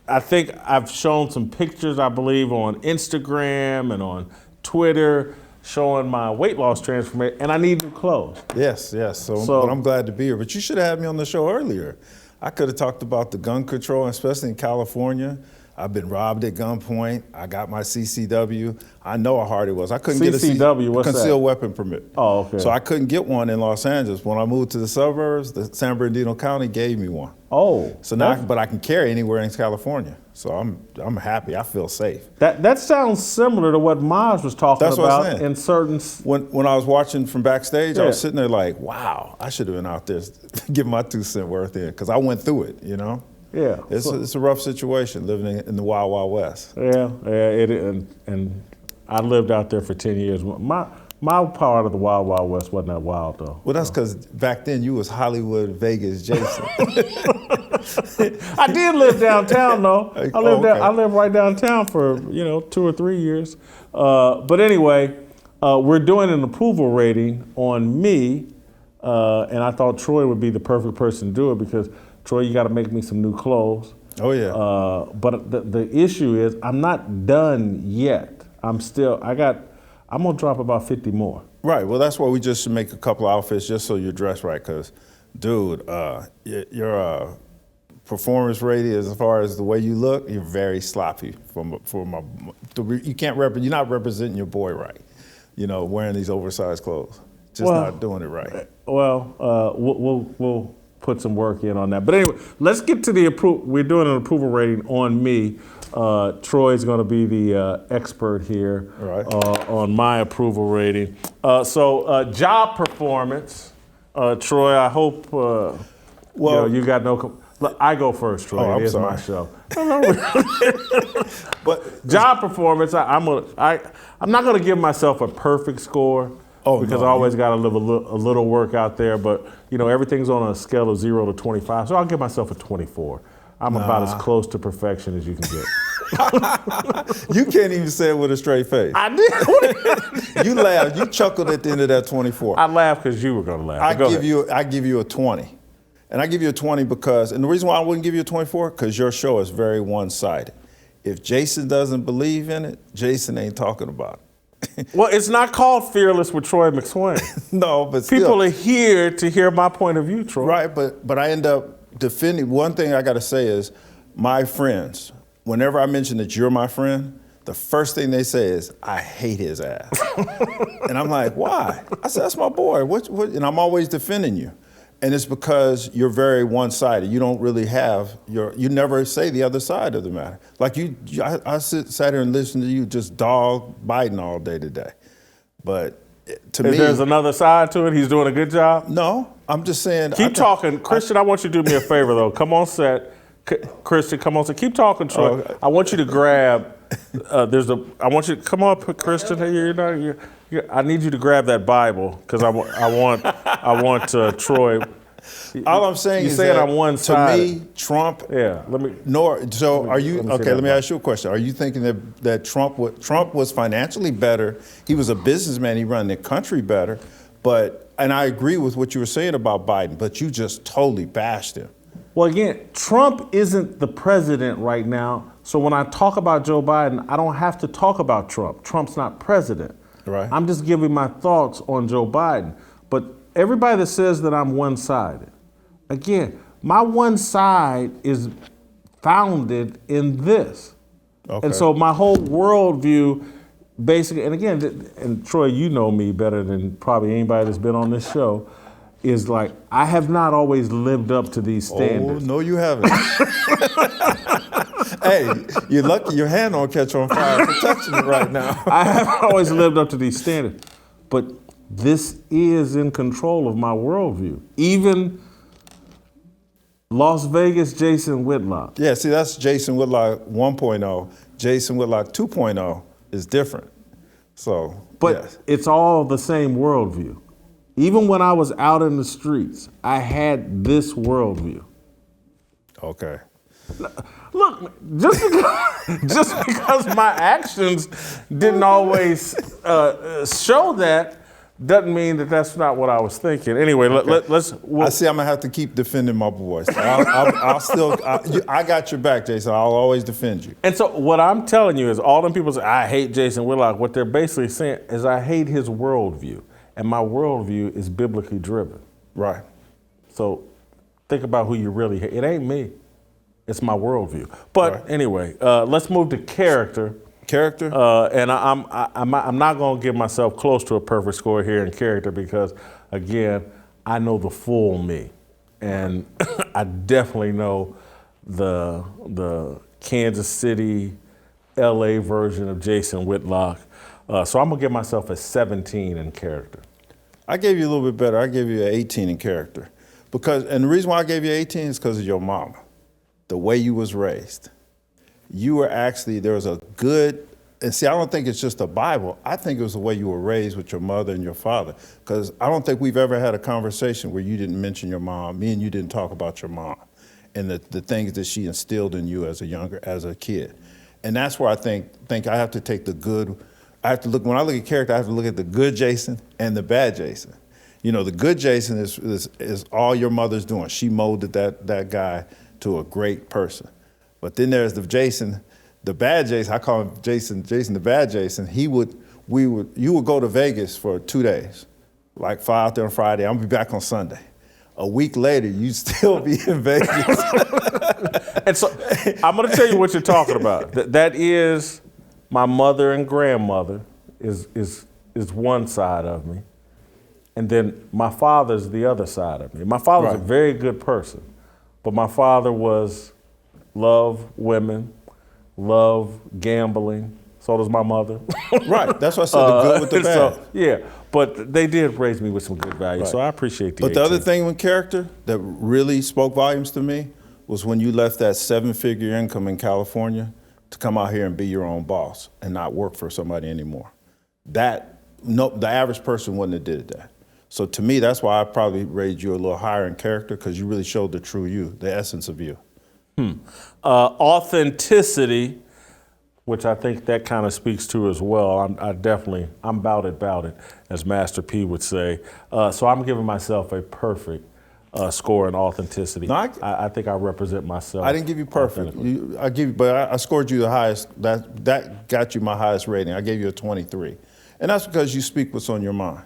I think I've shown some pictures, I believe, on Instagram and on Twitter showing my weight loss transformation, and I need new clothes. Yes. So but I'm glad to be here. But you should have had me on the show earlier. I could have talked about the gun control, especially in California. I've been robbed at gunpoint. I got my CCW. I know how hard it was. I couldn't CCW, get a what's concealed that? Weapon permit. Oh, okay. So I couldn't get one in Los Angeles. When I moved to the suburbs, the San Bernardino County gave me one. Oh. So now, but I can carry anywhere in California. So I'm happy. I feel safe. That sounds similar to what Maj was talking That's what I'm about saying. in certain. When I was watching from backstage, Yeah. I was sitting there like, wow, I should have been out there giving my 2 cents worth in, because I went through it, you know? Yeah. It's a rough situation living in the Wild Wild West. Yeah, and I lived out there for 10 years. My part of the Wild Wild West wasn't that wild though. Well, that's because back then you was Hollywood, Vegas, Jason. I did live downtown though. Okay. I lived right downtown for 2 or 3 years. But anyway, we're doing an approval rating on me, and I thought Troy would be the perfect person to do it because Troy, you got to make me some new clothes. Oh yeah. But the issue is I'm not done yet. I'm gonna drop about 50 more. Right. Well, that's why we just should make a couple outfits just so you're dressed right. Because, dude, your performance rating, as far as the way you look, you're very sloppy. You're not representing your boy right. Wearing these oversized clothes, just not doing it right. Well, we'll put some work in on that. But anyway, let's get to the approval. We're doing an approval rating on me. Troy's going to be the expert here on my approval rating. So job performance, Troy. I hope you got no. Look, I go first, Troy. I'm it is sorry. my show. But job performance, I'm not going to give myself a perfect score. Because I always got to live a little work out there, but everything's on a scale of 0 to 25, so I'll give myself a 24. I'm about as close to perfection as you can get. You can't even say it with a straight face. I did. You laughed. You chuckled at the end of that 24. I laughed because you were going to laugh. I give you a 20. And I give you a 20 because, and the reason why I wouldn't give you a 24, because your show is very one-sided. If Jason doesn't believe in it, Jason ain't talking about it. Well, it's not called Fearless with Troy McSwain. No, but still. People are here to hear my point of view, Troy. Right, but I end up defending. One thing I got to say is, my friends, whenever I mention that you're my friend, the first thing they say is, I hate his ass. And I'm like, why? I said, that's my boy. What? And I'm always defending you. And it's because you're very one-sided. You don't really you never say the other side of the matter. Like I sat here and listened to you just dog Biden all day today. But to me. There's another side to it? He's doing a good job? No, I'm just saying. Keep talking. Christian, I want you to do me a favor though. Come on set. Christian, come on set. Keep talking, Troy. I want you to grab, I want you to, come on, Christian. I need you to grab that Bible because I want Troy. All I'm saying is that on one side. To me, Trump. Yeah. Let me ask you a question. Are you thinking that Trump was financially better? He was a businessman. He ran the country better. And I agree with what you were saying about Biden, but you just totally bashed him. Well, again, Trump isn't the president right now. So when I talk about Joe Biden, I don't have to talk about Trump. Trump's not president. Right. I'm just giving my thoughts on Joe Biden. But everybody that says that I'm one-sided, again, my one side is founded in this. Okay. And so my whole worldview basically, and again, and Troy, you know me better than probably anybody that's been on this show, is like, I have not always lived up to these standards. Oh, no, you haven't. Hey, you're lucky your hand don't catch on fire for touching it right now. I haven't always lived up to these standards, but this is in control of my worldview. Even Las Vegas Jason Whitlock. Yeah, see, that's Jason Whitlock 1.0. Jason Whitlock 2.0 is different. But yes. It's all the same worldview. Even when I was out in the streets, I had this worldview. Okay. Look, just because my actions didn't always show that, doesn't mean that that's not what I was thinking. Anyway, let's. I see. I'm gonna have to keep defending my boys. I got your back, Jason. I'll always defend you. And so what I'm telling you is, all them people say I hate Jason Whitlock. What they're basically saying is I hate his worldview, and my worldview is biblically driven. Right. So think about who you really hate. It ain't me. It's my worldview. But anyway, let's move to character. Character? And I'm not going to give myself close to a perfect score here in character because, again, I know the full me. And I definitely know the Kansas City, LA version of Jason Whitlock. So I'm going to give myself a 17 in character. I gave you a little bit better. I gave you an 18 in character. And the reason why I gave you 18 is because of your mama. The way you was raised. You were actually, there was a good and see, I don't think it's just the Bible. I think it was the way you were raised with your mother and your father. Because I don't think we've ever had a conversation where you didn't mention your mom. Me and you didn't talk about your mom and the things that she instilled in you as a kid. And that's where I think I have to take the good. I have to look, when I look at character, I have to look at the good Jason and the bad Jason. You know, the good Jason is all your mother's doing. She molded that guy to a great person. But then there's the Jason, the bad Jason. I call him Jason the bad Jason. You would go to Vegas for 2 days, like fly out there on Friday. I'm gonna be back on Sunday. A week later, you'd still be in Vegas. And so I'm gonna tell you what you're talking about. That is my mother and grandmother is one side of me. And then my father's the other side of me. My father's a very good person, but my father was love women, love gambling. So does my mother. Right, that's why I said the good with the bad. So, yeah, but they did raise me with some good values, so I appreciate the But the 18. other thing with character that really spoke volumes to me was when you left that 7-figure income in California to come out here and be your own boss and not work for somebody anymore. The average person wouldn't have did that. So to me, that's why I probably rated you a little higher in character, because you really showed the true you, the essence of you. Authenticity, which I think that kind of speaks to as well. I'm about it, as Master P would say. So I'm giving myself a perfect score in authenticity. No, I think I represent myself. I didn't give you perfect. I scored you the highest. That got you my highest rating. I gave you a 23, and that's because you speak what's on your mind.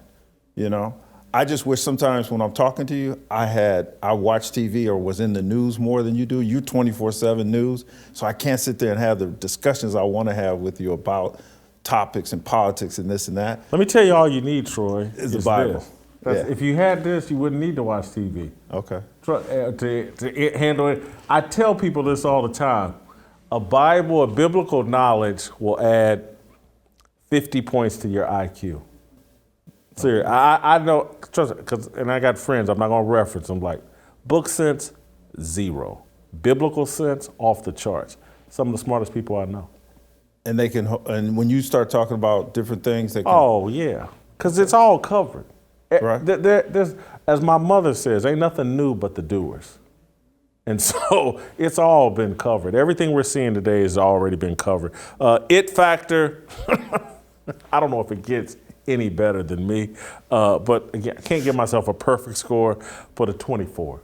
You know, I just wish sometimes when I'm talking to you, I watch TV or was in the news more than you do. You're 24/7 news, so I can't sit there and have the discussions I want to have with you about topics and politics and this and that. Let me tell you all you need, Troy. Is the Bible. Yeah. Yeah. If you had this, you wouldn't need to watch TV. Okay. To handle it. I tell people this all the time. A biblical knowledge will add 50 points to your IQ. Seriously, I know, trust me, and I got friends, I'm not gonna reference them, like, book sense, 0. Biblical sense, off the charts. Some of the smartest people I know. And and when you start talking about different things, they can. Oh, yeah, because it's all covered. Right. There's, as my mother says, ain't nothing new but the doers. And so it's all been covered. Everything we're seeing today has already been covered. It factor, I don't know if it gets any better than me, but again, I can't give myself a perfect score, but a 24.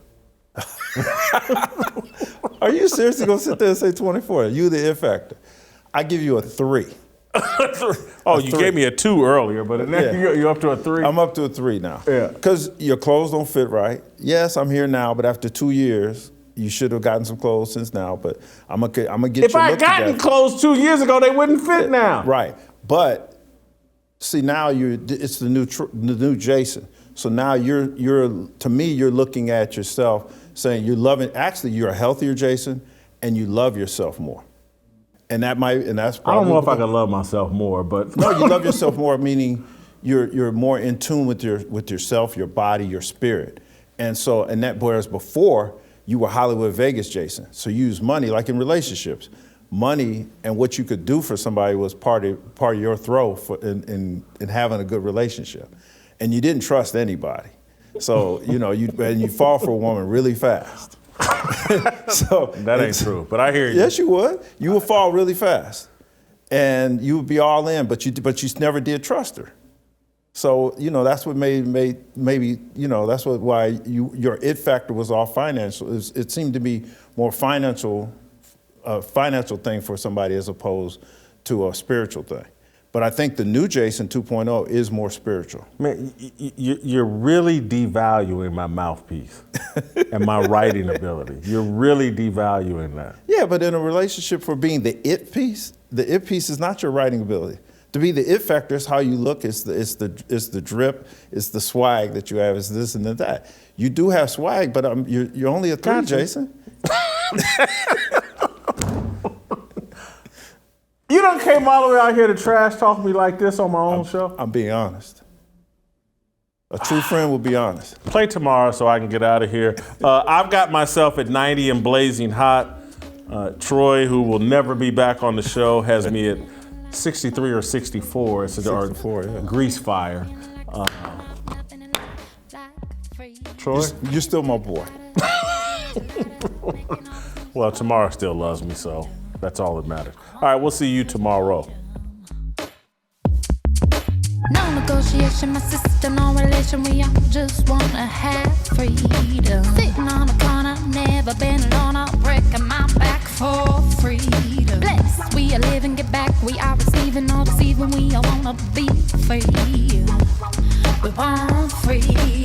Are you seriously gonna sit there and say 24? You the it factor. I give you a 3. Oh, you gave me a 2 earlier, but now you're up to a 3? I'm up to a 3 now. Yeah. Because your clothes don't fit right. Yes, I'm here now, but after 2 years, you should have gotten some clothes since now, but I'm gonna get your look together. If I had gotten clothes 2 years ago, they wouldn't fit now. Right, but see now it's the new Jason. So now you're to me you're looking at yourself saying you're a healthier Jason and you love yourself more. And that's probably I don't know if I can love myself more, but no, you love yourself more, meaning you're more in tune with yourself, your body, your spirit. And that whereas before you were Hollywood Vegas Jason. So you use money like in relationships. Money and what you could do for somebody was part of your throw in having a good relationship. And you didn't trust anybody. So, you fall for a woman really fast. So that ain't true, but I hear you. Yes, you would. You would fall really fast. And you would be all in, but you never did trust her. So, that's what why your it factor was all financial. It seemed to be more financial thing for somebody as opposed to a spiritual thing. But I think the new Jason 2.0 is more spiritual. Man, you're really devaluing my mouthpiece and my writing ability. You're really devaluing that. Yeah, but in a relationship, for being the it piece is not your writing ability. To be the it factor is how you look. It's the drip. It's the swag that you have. It's this and that. You do have swag, but you're only a 3, Gotcha. Jason. You done came all the way out here to trash talk me like this on my own show? I'm being honest. A true friend will be honest. Play tomorrow so I can get out of here. I've got myself at 90 and blazing hot. Troy, who will never be back on the show, has me at 63 or 64. It's 64, yeah. Grease Fire. Troy? You're still my boy. Well, tomorrow still loves me, so that's all that matters. All right, we'll see you tomorrow. No negotiation, my sister, no relation. We all just wanna have freedom. Sitting on a corner, never been alone. I'm breaking my back for freedom. Blessed, we are living, get back. We are receiving, all deceiving. We all wanna be free. We want freedom.